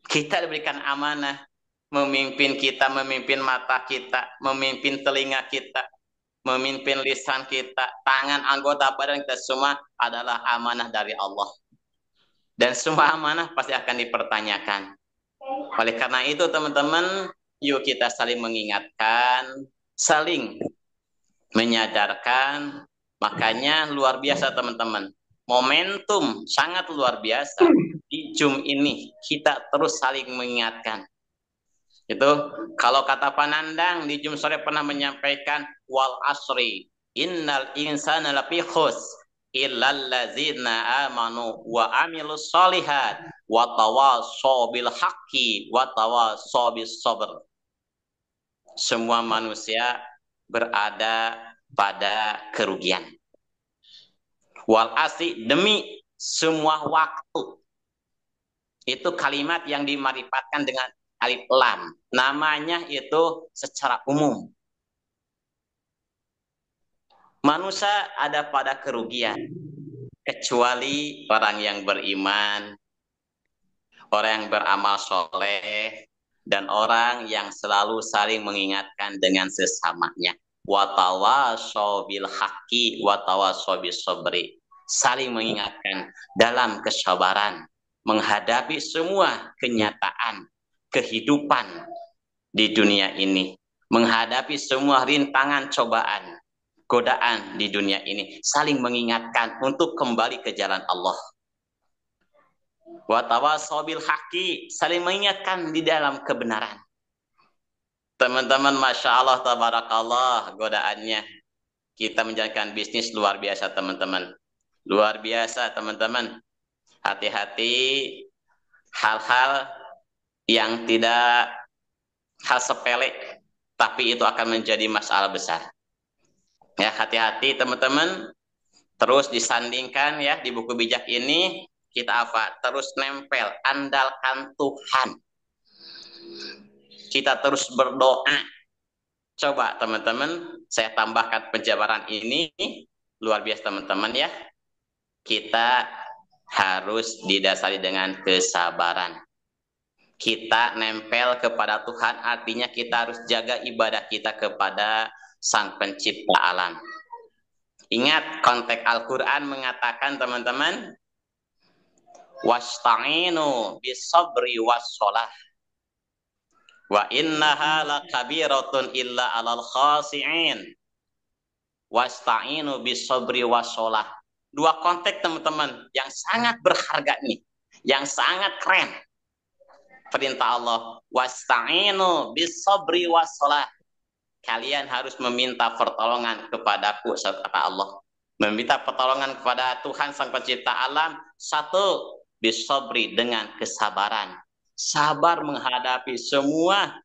Kita diberikan amanah, memimpin kita, memimpin mata kita, memimpin telinga kita, memimpin lisan kita, tangan, anggota badan kita, semua adalah amanah dari Allah. Dan semua amanah pasti akan dipertanyakan. Oleh karena itu teman-teman, yuk kita saling mengingatkan, saling menyadarkan. Makanya luar biasa teman-teman, momentum sangat luar biasa. Di Jum ini kita terus saling mengingatkan. Itu kalau kata Panandang di Jum sore pernah menyampaikan wal asri innal insana lafi khus illal ladzina amanu wa amilus solihat wa tawassaw bil haqqi wa tawassaw bis sabr. Semua manusia berada pada kerugian. Wal asri, demi semua waktu. Itu kalimat yang dimarifatkan dengan alif lam. Namanya itu secara umum. Manusia ada pada kerugian. Kecuali orang yang beriman, orang yang beramal soleh, dan orang yang selalu saling mengingatkan dengan sesamanya. Watawassaw bil haqqi watawassaw bis sabri. Saling mengingatkan dalam kesabaran menghadapi semua kenyataan kehidupan di dunia ini, menghadapi semua rintangan cobaan, godaan di dunia ini, saling mengingatkan untuk kembali ke jalan Allah. Watawassaw bil haqqi, saling mengingatkan di dalam kebenaran. Teman-teman, Masya Allah, tabarakallah, godaannya. Kita menjalankan bisnis luar biasa, teman-teman. Luar biasa, teman-teman. Hati-hati hal-hal yang tidak hal sepele, tapi itu akan menjadi masalah besar. Ya, hati-hati, teman-teman. Terus disandingkan ya di buku bijak ini, kita apa? Terus nempel, andalkan Tuhan. Kita terus berdoa. Coba teman-teman, saya tambahkan penjabaran ini luar biasa teman-teman ya. Kita harus didasari dengan kesabaran. Kita nempel kepada Tuhan, artinya kita harus jaga ibadah kita kepada Sang Pencipta alam. Ingat konteks Al-Quran mengatakan teman-teman, wasta'inu bisabri wassholah. Wa innaha lakabiratun illa alal khasi'in. Wasta'inu bisabri wassalah. Dua konteks teman-teman yang sangat berharga nih, yang sangat keren. Perintah Allah, wasta'inu bisabri wassalah. Kalian harus meminta pertolongan kepadaku, kata Allah. Meminta pertolongan kepada Tuhan Sang Pencipta alam. Satu, bisabri, dengan kesabaran. Sabar menghadapi semua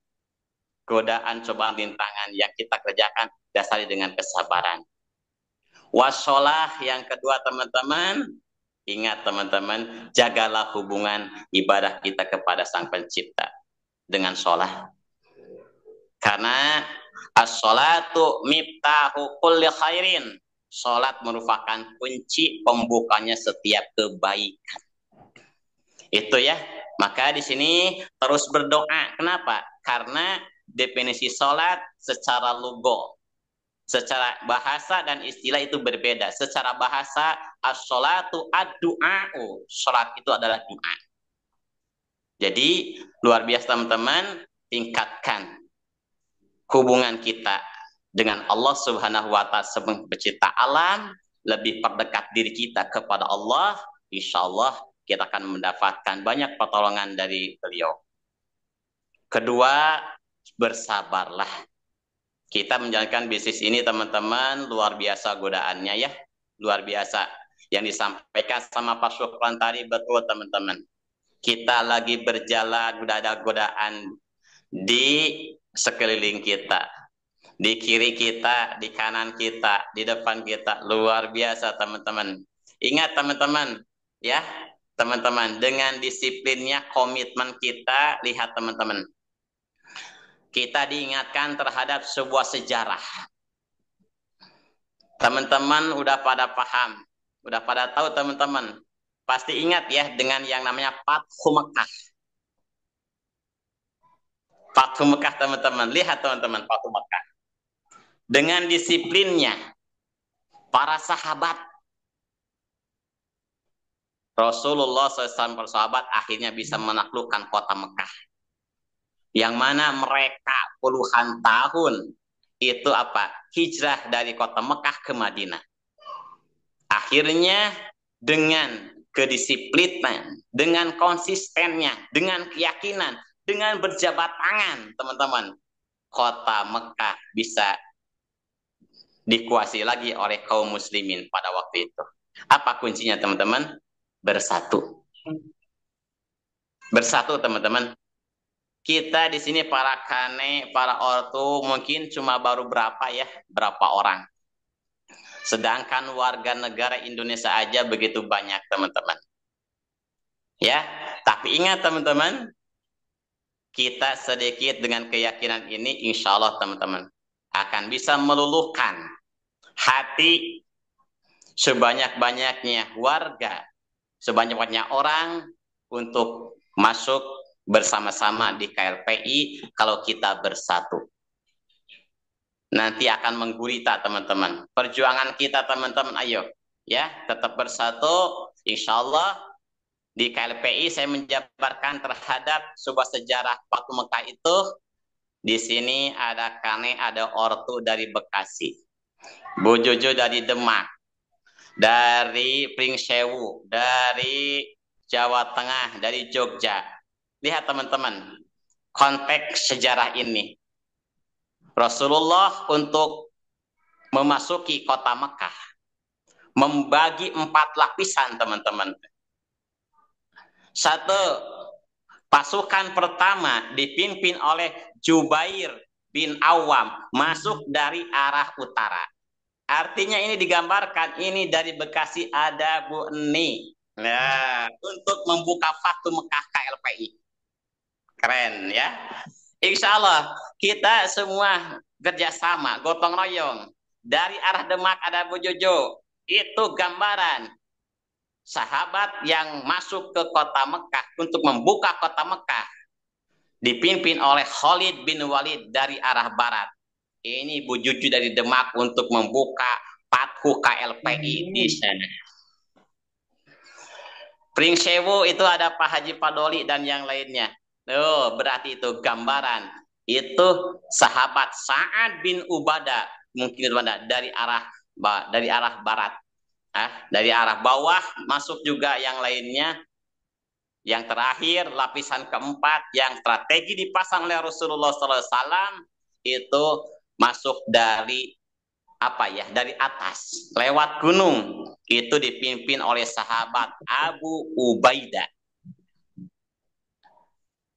godaan, cobaan, rintangan yang kita kerjakan, dasari dengan kesabaran. Wassalah yang kedua teman-teman, ingat teman-teman, jagalah hubungan ibadah kita kepada Sang Pencipta dengan sholat. Karena as-sholatu miftahu kulli khairin. Sholat merupakan kunci pembukanya setiap kebaikan. Itu ya. Maka di sini terus berdoa. Kenapa? Karena definisi sholat secara logo, secara bahasa dan istilah itu berbeda. Secara bahasa, as-sholatu ad-du'a'u. Sholat itu adalah doa. Jadi, luar biasa teman-teman, tingkatkan hubungan kita dengan Allah Subhanahu wa Ta'ala Sang Pencipta alam, lebih perdekat diri kita kepada Allah, insya Allah kita akan mendapatkan banyak pertolongan dari beliau. Kedua, bersabarlah. Kita menjalankan bisnis ini teman-teman, luar biasa godaannya ya. Luar biasa. Yang disampaikan sama Pak Syukran tadi betul teman-teman. Kita lagi berjalan, udah ada godaan di sekeliling kita. Di kiri kita, di kanan kita, di depan kita. Luar biasa teman-teman. Ingat teman-teman ya. Teman-teman, dengan disiplinnya, komitmen kita, lihat teman-teman. Kita diingatkan terhadap sebuah sejarah. Teman-teman udah pada paham. Udah pada tahu teman-teman. Pasti ingat ya dengan yang namanya Fathu Mekah. Fathu Mekah teman-teman. Lihat teman-teman Fathu Mekah. Dengan disiplinnya para sahabat Rasulullah SAW bersahabat akhirnya bisa menaklukkan kota Mekah. Yang mana mereka puluhan tahun itu apa? Hijrah dari kota Mekah ke Madinah. Akhirnya dengan kedisiplinan, dengan konsistennya, dengan keyakinan, dengan berjabat tangan, teman-teman, kota Mekah bisa dikuasai lagi oleh kaum muslimin pada waktu itu. Apa kuncinya, teman-teman? Bersatu. Bersatu, teman-teman. Kita di sini para kane, para ortu mungkin cuma baru berapa orang. Sedangkan warga negara Indonesia aja begitu banyak, teman-teman. Ya, tapi ingat teman-teman, kita sedikit dengan keyakinan ini, insya Allah teman-teman, akan bisa meluluhkan hati sebanyak-banyaknya warga, sebanyak-banyaknya orang untuk masuk bersama-sama di KLPI kalau kita bersatu. Nanti akan menggurita teman-teman. Perjuangan kita teman-teman, ayo ya tetap bersatu. Insya Allah di KLPI saya menjabarkan terhadap sebuah sejarah Fathu Mekah itu. Di sini ada Kane, ada ortu dari Bekasi, Bu Jojo dari Demak, dari Pringsewu, dari Jawa Tengah, dari Jogja. Lihat teman-teman, konteks sejarah ini. Rasulullah untuk memasuki kota Mekah membagi 4 lapisan, teman-teman. Satu, pasukan pertama dipimpin oleh Jubair bin Awam masuk dari arah utara. Artinya ini digambarkan, ini dari Bekasi ada Bu Eni. Nah, untuk membuka Fathu Mekah KLPI. Keren ya. Insya Allah kita semua kerjasama, gotong royong. Dari arah Demak ada Bu Jojo. Itu gambaran sahabat yang masuk ke kota Mekah untuk membuka kota Mekah. Dipimpin oleh Khalid bin Walid dari arah barat. Ini Bu Jojo dari Demak untuk membuka Fathu KLPI di sana. Pringsewu itu ada Pak Haji Padoli dan yang lainnya. Oh, berarti itu gambaran. Itu sahabat Sa'ad bin Ubadah, mungkin dari arah barat. Dari arah bawah masuk juga yang lainnya. Yang terakhir, lapisan keempat yang strategi dipasang oleh Rasulullah SAW itu masuk dari dari atas, lewat gunung. Itu dipimpin oleh sahabat Abu Ubaidah.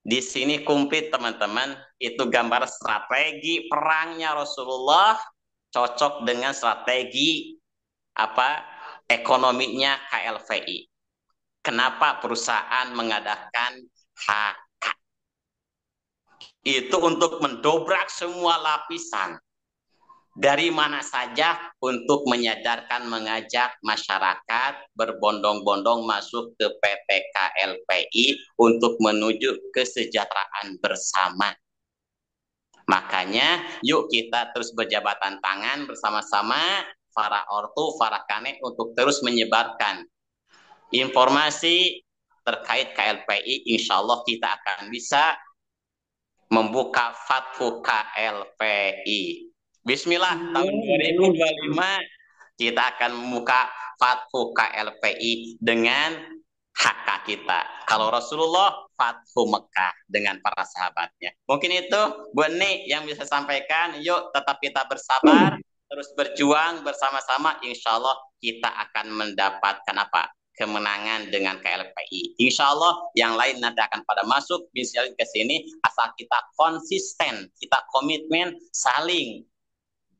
Di sini komplit teman-teman, itu gambar strategi perangnya Rasulullah cocok dengan strategi ekonominya KLPI. Kenapa perusahaan mengadakan HK? Itu untuk mendobrak semua lapisan. Dari mana saja untuk menyadarkan, mengajak masyarakat berbondong-bondong masuk ke PT KLPI untuk menuju kesejahteraan bersama. Makanya yuk kita terus berjabatan tangan bersama-sama para ortu, para kane untuk terus menyebarkan informasi terkait KLPI. Insya Allah kita akan bisa membuka Fathu KLPI. Bismillah, tahun 2025 kita akan membuka Fathu KLPI dengan HK kita. Kalau Rasulullah, Fathu Mekah dengan para sahabatnya. Mungkin itu Bu Eni yang bisa sampaikan. Yuk tetap kita bersabar, terus berjuang bersama-sama. Insya Allah kita akan mendapatkan kemenangan dengan KLPI. Insya Allah yang lain nanti akan pada masuk bisa ke sini asal kita konsisten, kita komitmen, saling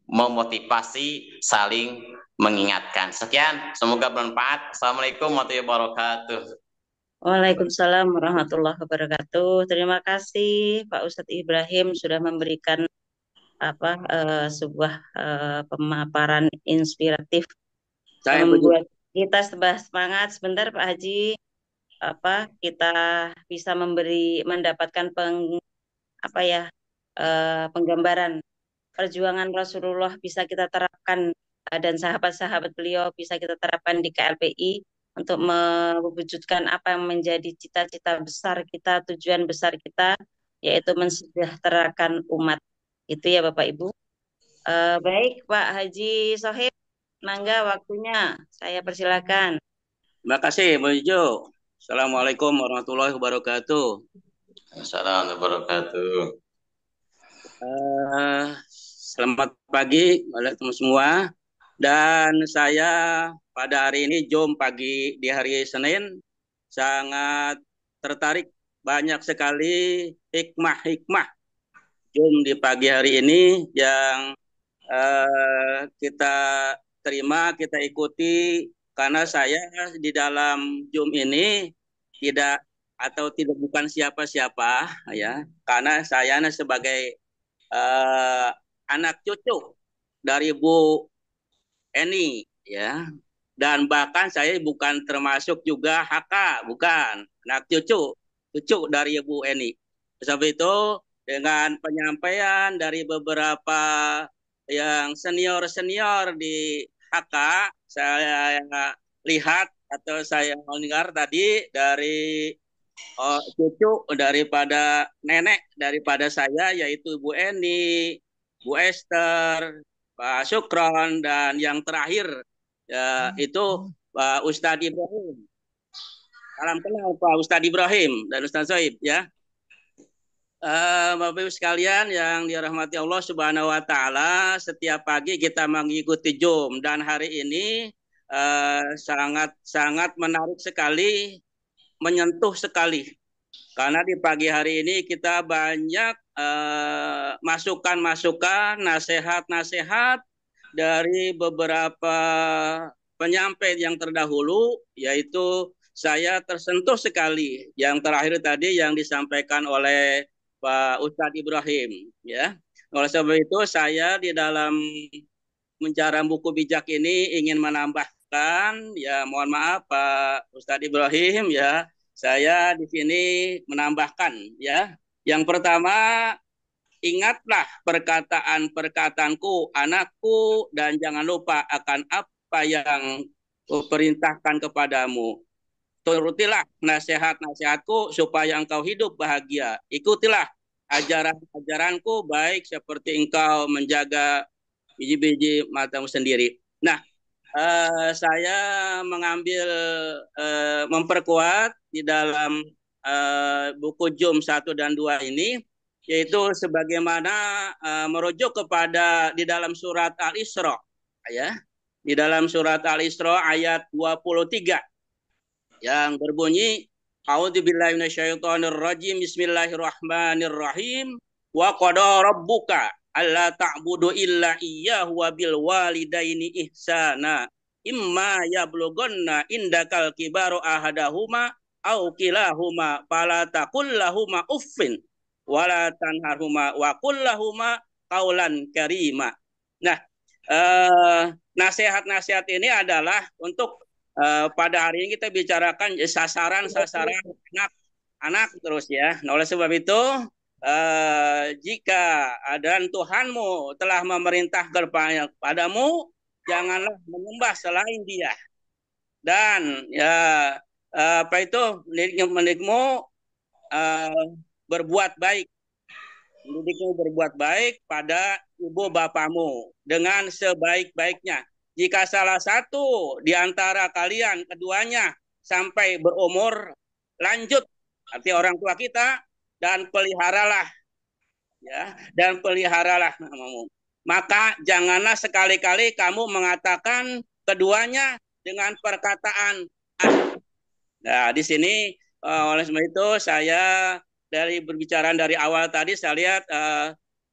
memotivasi, saling mengingatkan. Sekian, semoga bermanfaat. Assalamualaikum warahmatullahi wabarakatuh. Waalaikumsalam warahmatullahi wabarakatuh. Terima kasih Pak Ustadz Ibrahim sudah memberikan sebuah pemaparan inspiratif yang membuat kita semangat sebentar Pak Haji, kita bisa mendapatkan apa ya penggambaran perjuangan Rasulullah bisa kita terapkan, dan sahabat-sahabat beliau bisa kita terapkan di KLPI untuk mewujudkan apa yang menjadi cita-cita besar kita, tujuan besar kita, yaitu mensejahterakan umat. Itu ya Bapak Ibu. Baik Pak Haji Sohib, mangga waktunya saya persilakan. Terima kasih, Bu Ijo. Assalamualaikum warahmatullahi wabarakatuh. Assalamualaikum warahmatullahi wabarakatuh. Selamat pagi kepada teman semua. Dan saya pada hari ini, jom pagi di hari Senin, sangat tertarik banyak sekali hikmah-hikmah jom di pagi hari ini yang kita terima, kita ikuti, karena saya di dalam Zoom ini tidak bukan siapa-siapa ya, karena saya sebagai anak cucu dari Bu Eni ya, dan bahkan saya bukan termasuk juga HK, bukan anak cucu dari Bu Eni. Sebab itu dengan penyampaian dari beberapa yang senior di HK, saya lihat atau saya mendengar tadi dari cucu daripada nenek daripada saya, yaitu Bu Eni, Bu Esther, Pak Sukron, dan yang terakhir ya, itu Pak Ustadz Ibrahim. Salam kenal Pak Ustadz Ibrahim dan Ustadz Soib ya. Bapak Ibu sekalian yang dirahmati Allah Subhanahu wa taala, setiap pagi kita mengikuti Zoom, dan hari ini sangat menarik sekali, menyentuh sekali. Karena di pagi hari ini kita banyak masukan-masukan, nasihat-nasihat dari beberapa penyampai yang terdahulu, yaitu saya tersentuh sekali yang terakhir tadi yang disampaikan oleh Pak Ustadz Ibrahim ya. Oleh sebab itu saya di dalam mencara buku bijak ini ingin menambahkan ya, mohon maaf Pak Ustadz Ibrahim ya, saya di sini menambahkan ya. Yang pertama, ingatlah perkataan-perkataanku anakku, dan jangan lupa akan apa yang kuperintahkan kepadamu. Turutilah nasihat-nasihatku supaya engkau hidup bahagia. Ikutilah ajaran-ajaranku baik seperti engkau menjaga biji-biji matamu sendiri. Nah, saya mengambil memperkuat di dalam buku Zoom 1 dan 2 ini, yaitu sebagaimana merujuk kepada di dalam surat Al-Isra ya. Di dalam surat Al-Isra ayat 23 yang berbunyi, A'udzubillahi minasyaitonirrajim, bismillahirrahmanirrahim, wa qada rabbuka alla ta'budu illa iyyahu wa bil walidaini ihsana imma yablughanna indakal kibaru ahadahuma aw kilahuma fala taqul lahuma uffin wala tanharhuma wa qul lahuma qaulan karima. Nah, nasihat-nasihat ini adalah untuk pada hari ini kita bicarakan sasaran-sasaran anak terus ya. Nah, oleh sebab itu jika dan Tuhanmu telah memerintahkan kepadamu, janganlah menyembah selain Dia. Dan ya mendidikmu berbuat baik. Mendidikmu berbuat baik pada ibu bapamu dengan sebaik-baiknya. Jika salah satu di antara kalian keduanya sampai berumur lanjut, arti orang tua kita, dan peliharalah namamu. Maka janganlah sekali-kali kamu mengatakan keduanya dengan perkataan. Nah, di sini oleh sebab itu saya dari berbicara dari awal tadi, saya lihat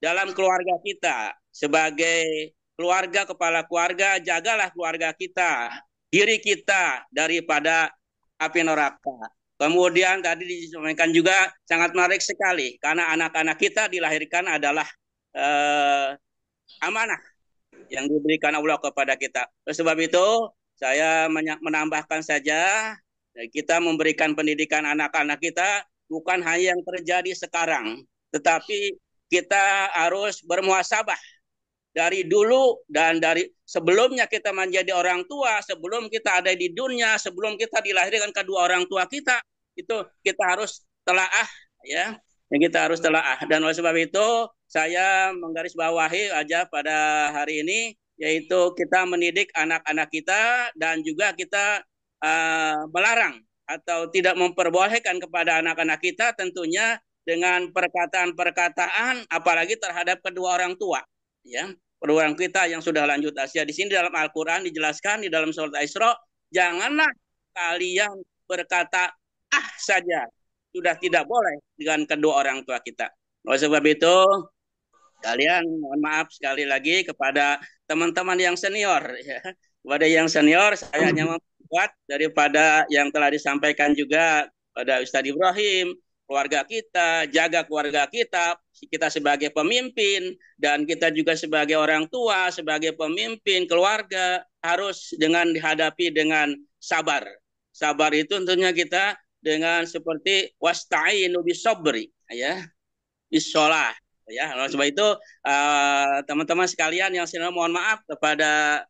dalam keluarga kita sebagai keluarga, kepala keluarga, jagalah keluarga kita, diri kita daripada api neraka. Kemudian tadi disampaikan juga sangat menarik sekali, karena anak-anak kita dilahirkan adalah amanah yang diberikan Allah kepada kita. Oleh sebab itu saya menambahkan saja, kita memberikan pendidikan anak-anak kita bukan hanya yang terjadi sekarang, tetapi kita harus bermuhasabah dari dulu dan dari sebelumnya kita menjadi orang tua, sebelum kita ada di dunia, sebelum kita dilahirkan kedua orang tua kita, itu kita harus telaah ya. Yang kita harus telaah. Dan oleh sebab itu saya menggarisbawahi aja pada hari ini yaitu kita mendidik anak-anak kita dan juga kita melarang atau tidak memperbolehkan kepada anak-anak kita tentunya dengan perkataan-perkataan apalagi terhadap kedua orang tua ya. Kedua orang kita yang sudah lanjut usia. Di sini dalam Al-Qur'an dijelaskan di dalam surat Al-Isra, janganlah kalian berkata saja, sudah tidak boleh dengan kedua orang tua kita. Oleh sebab itu kalian mohon maaf sekali lagi kepada teman-teman yang senior ya. Kepada yang senior saya hanya membuat daripada yang telah disampaikan juga pada Ustadz Ibrahim, keluarga kita, jaga keluarga kita sebagai pemimpin dan kita juga sebagai orang tua, sebagai pemimpin keluarga harus dengan dihadapi dengan sabar. Sabar itu tentunya kita dengan seperti wasta'inu bisabri ya, bisolah ya. Oleh sebab itu teman-teman sekalian yang senior mohon maaf kepada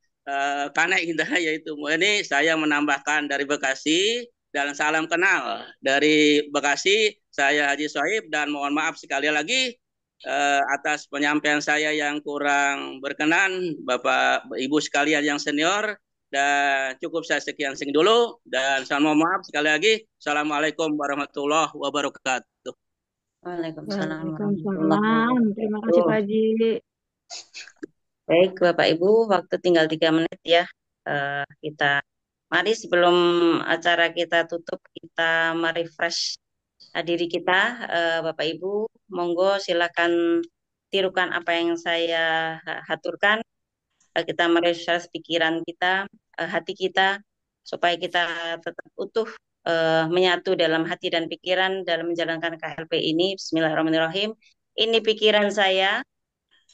kanek kita yaitu ini saya menambahkan dari Bekasi dan salam kenal dari Bekasi, saya Haji Sohib dan mohon maaf sekali lagi atas penyampaian saya yang kurang berkenan Bapak Ibu sekalian yang senior dan cukup saya sekian dulu dan saya mohon maaf sekali lagi. Assalamualaikum warahmatullahi wabarakatuh. Waalaikumsalam Waalaikumsalam. Terima kasih Pak Haji. Baik Bapak Ibu, waktu tinggal 3 menit ya. Kita mari sebelum acara kita tutup kita merefresh diri kita. Bapak Ibu, monggo silakan tirukan apa yang saya haturkan. Kita merefresh pikiran kita, hati kita supaya kita tetap utuh menyatu dalam hati dan pikiran dalam menjalankan KLP ini. Bismillahirrahmanirrahim. Ini pikiran saya.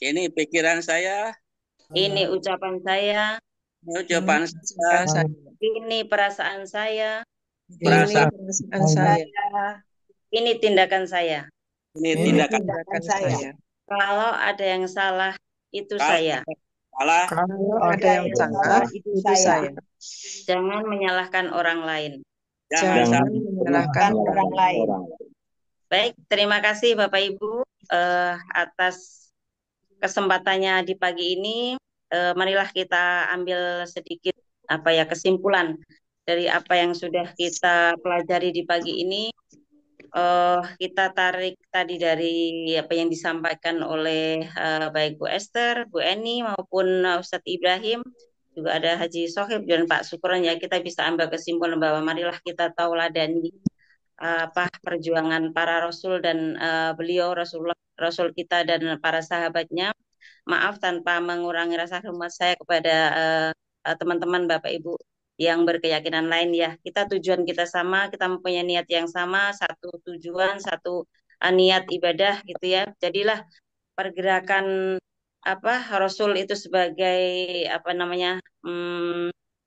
Ini pikiran saya. Ini ucapan saya. Ucapan saya. Ini perasaan saya. Perasaan saya. Ini tindakan saya. Ini tindakan saya. Kalau ada yang salah, itu saya. Kalau ada yang salah, itu saya. Jangan menyalahkan orang lain. Jangan menyalahkan orang lain. Baik, terima kasih Bapak Ibu atas kesempatannya di pagi ini. Marilah kita ambil sedikit kesimpulan dari apa yang sudah kita pelajari di pagi ini. Kita tarik tadi dari apa yang disampaikan oleh baik Bu Esther, Bu Eni maupun Ustadz Ibrahim, juga ada Haji Sohib dan Pak Syukron ya, kita bisa ambil kesimpulan bahwa marilah kita tauladani perjuangan para Rasul dan beliau Rasul kita dan para sahabatnya. Maaf tanpa mengurangi rasa hormat saya kepada teman-teman Bapak Ibu yang berkeyakinan lain ya. Kita tujuan kita sama, kita mempunyai niat yang sama, satu tujuan, satu niat ibadah gitu ya. Jadilah pergerakan Rasul itu sebagai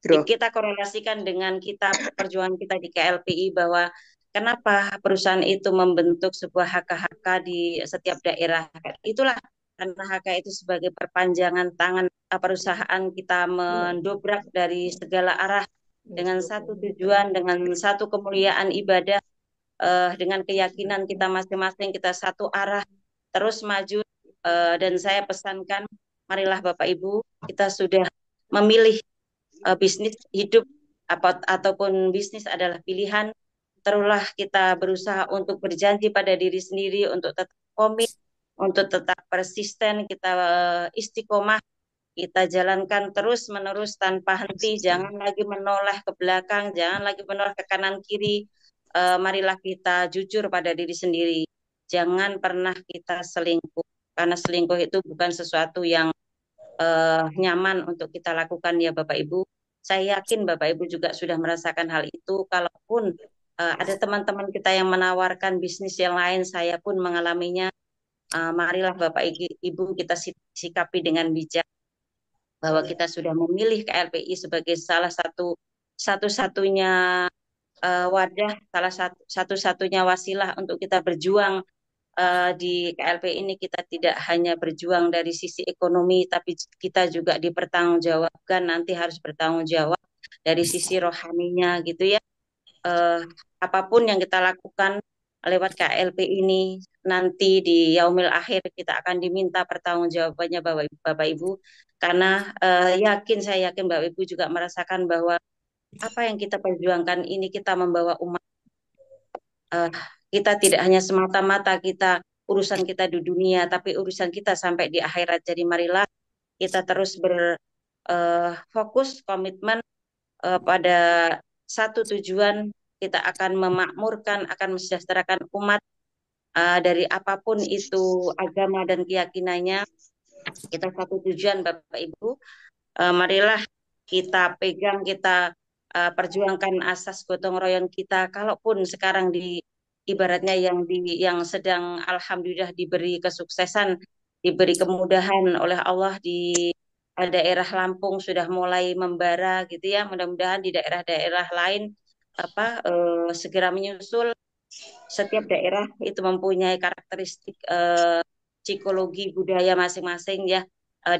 kita korelasikan dengan kita perjuangan kita di KLPI bahwa kenapa perusahaan itu membentuk sebuah HK-HK di setiap daerah. Itulah karena HK itu sebagai perpanjangan tangan perusahaan kita mendobrak dari segala arah dengan satu tujuan, dengan satu kemuliaan ibadah, dengan keyakinan kita masing-masing, kita satu arah terus maju. Dan saya pesankan, marilah Bapak Ibu, kita sudah memilih bisnis hidup ataupun bisnis adalah pilihan. Teruslah kita berusaha untuk berjanji pada diri sendiri untuk tetap komit, untuk tetap persisten, kita istiqomah, kita jalankan terus-menerus tanpa henti, jangan lagi menoleh ke belakang, jangan lagi menoleh ke kanan kiri. Marilah kita jujur pada diri sendiri, jangan pernah kita selingkuh, karena selingkuh itu bukan sesuatu yang nyaman untuk kita lakukan ya Bapak Ibu. Saya yakin Bapak Ibu juga sudah merasakan hal itu. Kalaupun ada teman-teman kita yang menawarkan bisnis yang lain, saya pun mengalaminya. Marilah Bapak Ibu kita sikapi dengan bijak. bahwa kita sudah memilih KLPI sebagai salah satu-satunya wadah, satu-satunya wasilah untuk kita berjuang di KLPI ini. Kita tidak hanya berjuang dari sisi ekonomi, tapi kita juga dipertanggungjawabkan, nanti harus bertanggung jawab dari sisi rohaninya gitu ya. Apapun yang kita lakukan lewat KLP ini, nanti di yaumil akhir kita akan diminta pertanggungjawabannya Bapak Ibu, karena saya yakin Bapak Ibu juga merasakan bahwa apa yang kita perjuangkan ini kita membawa umat. Kita tidak hanya semata-mata urusan kita di dunia, tapi urusan kita sampai di akhirat. Jadi marilah kita terus berfokus, komitmen pada satu tujuan. Kita akan memakmurkan, akan mensejahterakan umat dari apapun itu agama dan keyakinannya. Kita satu tujuan Bapak Ibu. Marilah kita pegang, kita perjuangkan asas gotong royong kita. Kalaupun sekarang ibaratnya yang sedang alhamdulillah diberi kesuksesan, diberi kemudahan oleh Allah di daerah Lampung sudah mulai membara gitu ya. Mudah-mudahan di daerah-daerah lain segera menyusul. Setiap daerah itu mempunyai karakteristik psikologi budaya masing-masing ya,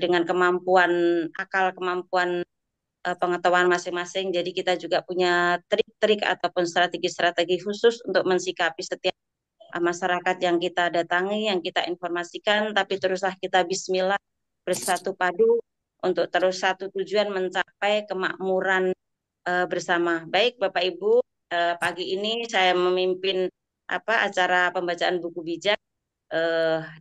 dengan kemampuan akal, kemampuan pengetahuan masing-masing. Jadi kita juga punya trik-trik ataupun strategi-strategi khusus untuk mensikapi setiap masyarakat yang kita datangi, yang kita informasikan. Tapi teruslah kita bismillah, bersatu padu untuk terus satu tujuan, mencapai kemakmuran bersama. Baik Bapak Ibu, pagi ini saya memimpin acara pembacaan buku bijak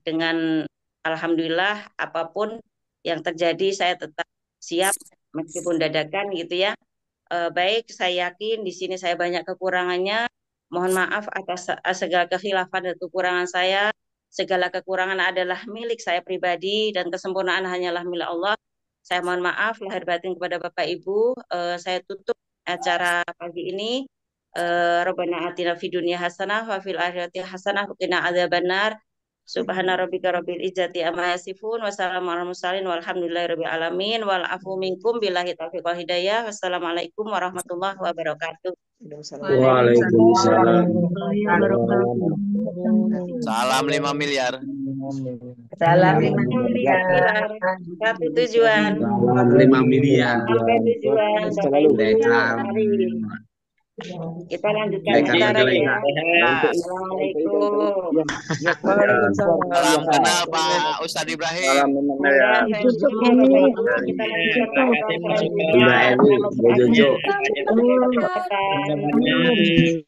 dengan alhamdulillah apapun yang terjadi saya tetap siap meskipun dadakan gitu ya. Baik, saya yakin di sini saya banyak kekurangannya. Mohon maaf atas segala kekhilafan dan kekurangan saya. Segala kekurangan adalah milik saya pribadi dan kesempurnaan hanyalah milik Allah. Saya mohon maaf lahir batin kepada Bapak Ibu. Saya tutup acara pagi ini. Rabbana atina fid dunya hasanah wa fil akhirati hasanah wa qina adzabannar. Subhana rabbika rabbil izzati amma yasifun wa salamun alal mursalin walhamdulillahi rabbil alamin wal afu minkum billahi taufiq wal hidayah. Wassalamualaikum warahmatullahi wabarakatuh. Waalaikumsalam. Salam 5 miliar. Salam 5 miliar. Satu tujuan. Salam 5 miliar. Sampai tujuan Bapak Ibu. Mari kita lanjutkan acara ya. Assalamualaikum. Salam kenal Pak Ustadz Ibrahim. Tutup ini. Kita lanjutkan acara Mbak Ewi, Bu Jojo. selanjutnya.